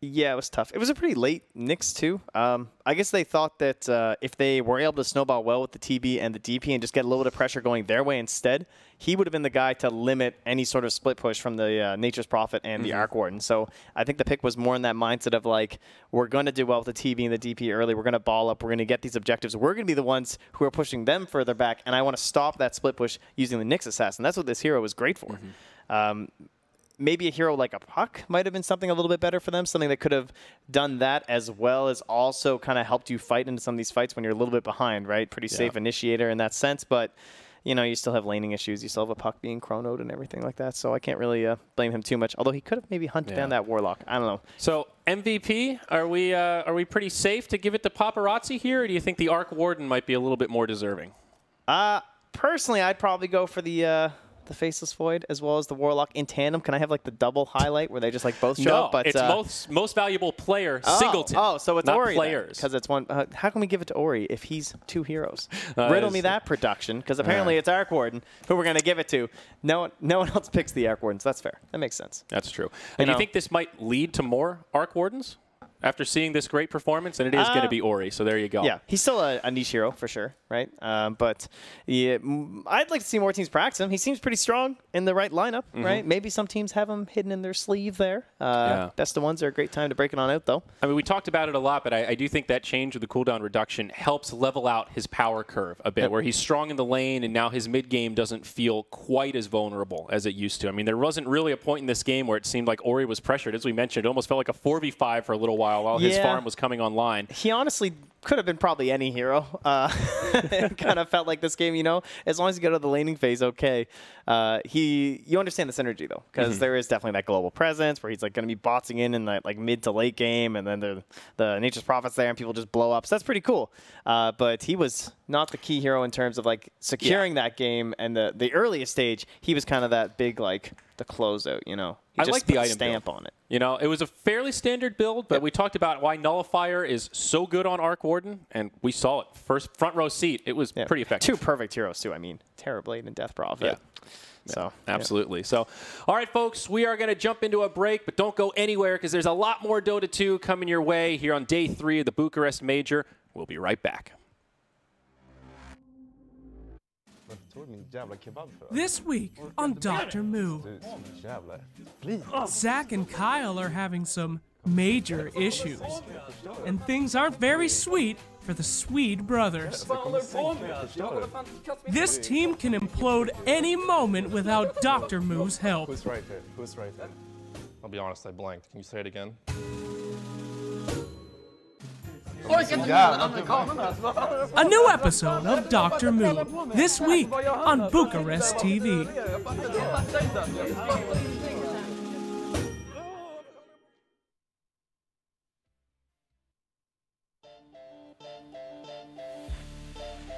Yeah, it was tough. It was a pretty late Nyx, too. I guess they thought that if they were able to snowball well with the TB and the DP and just get a little bit of pressure going their way instead, he would have been the guy to limit any sort of split push from the Nature's Prophet and the Arc Warden. So I think the pick was more in that mindset of, like, we're going to do well with the TB and the DP early. We're going to ball up. We're going to get these objectives. We're going to be the ones who are pushing them further back, and I want to stop that split push using the Nyx Assassin. That's what this hero was great for. Maybe a hero like a Puck might have been something a little bit better for them, something that could have done that as well as also kind of helped you fight into some of these fights when you're a little bit behind, right? Pretty safe initiator in that sense, but you know, you still have laning issues. You still have a Puck being chronoed and everything like that, so I can't really blame him too much, although he could have maybe hunted down that Warlock. I don't know. So MVP, are we pretty safe to give it to Paparazzi here, or do you think the Arc Warden might be a little bit more deserving? Personally, I'd probably go for the Faceless Void as well as the Warlock in tandem. Can I have like the double highlight where they just like both show up? But it's most valuable player, Singleton. Oh, so it's not Ori players. Because it's one. How can we give it to Ori if he's 2 heroes? Riddle me that production, because apparently it's Arc Warden who we're going to give it to. No one else picks the Arc Warden, so that's fair. That makes sense. That's true. And do you think this might lead to more Arc Wardens? After seeing this great performance, and it is going to be Ori, so there you go. Yeah, he's still a niche hero for sure, right? But yeah, I'd like to see more teams practice him. He seems pretty strong in the right lineup, right? Maybe some teams have him hidden in their sleeve there. Best of ones are a great time to break it on out, though. I mean, we talked about it a lot, but I do think that change with the cooldown reduction helps level out his power curve a bit, where he's strong in the lane, and now his mid-game doesn't feel quite as vulnerable as it used to. I mean, there wasn't really a point in this game where it semed like Ori was pressured. As we mentioned, it almost felt like a 4v5 for a little while his farm was coming online. He honestly could have been probably any hero. It kind of felt like this game, you know, as long as you go to the laning phase, okay. You understand the synergy, though, because there is definitely that global presence where he's like going to be botsing in that like mid to late game, and then the Nature's Prophets there, and people just blow up. So that's pretty cool. But he was not the key hero in terms of like securing that game, and the earliest stage, he was kind of that big like the closeout, you know. I like the item stamp build on it. You know, it was a fairly standard build, but we talked about why Nullifier is so good on Arc Warden, and we saw it. Front row seat, it was pretty effective. 2 perfect heroes, too. I mean, Terrorblade and Death Prophet. So absolutely. So, all right, folks, we are going to jump into a break, but don't go anywhere because there's a lot more Dota 2 coming your way here on day 3 of the Bucharest Major. We'll be right back. This week on Dr. Moo, Zach and Kyle are having some major issues, and things aren't very sweet for the Swede brothers. This team can implode any moment without Dr. Moo's help. Who's right here? Who's right here? I'll be honest, I blanked. Can you say it again? A new episode of Dr. Moo, this week on Bucharest TV.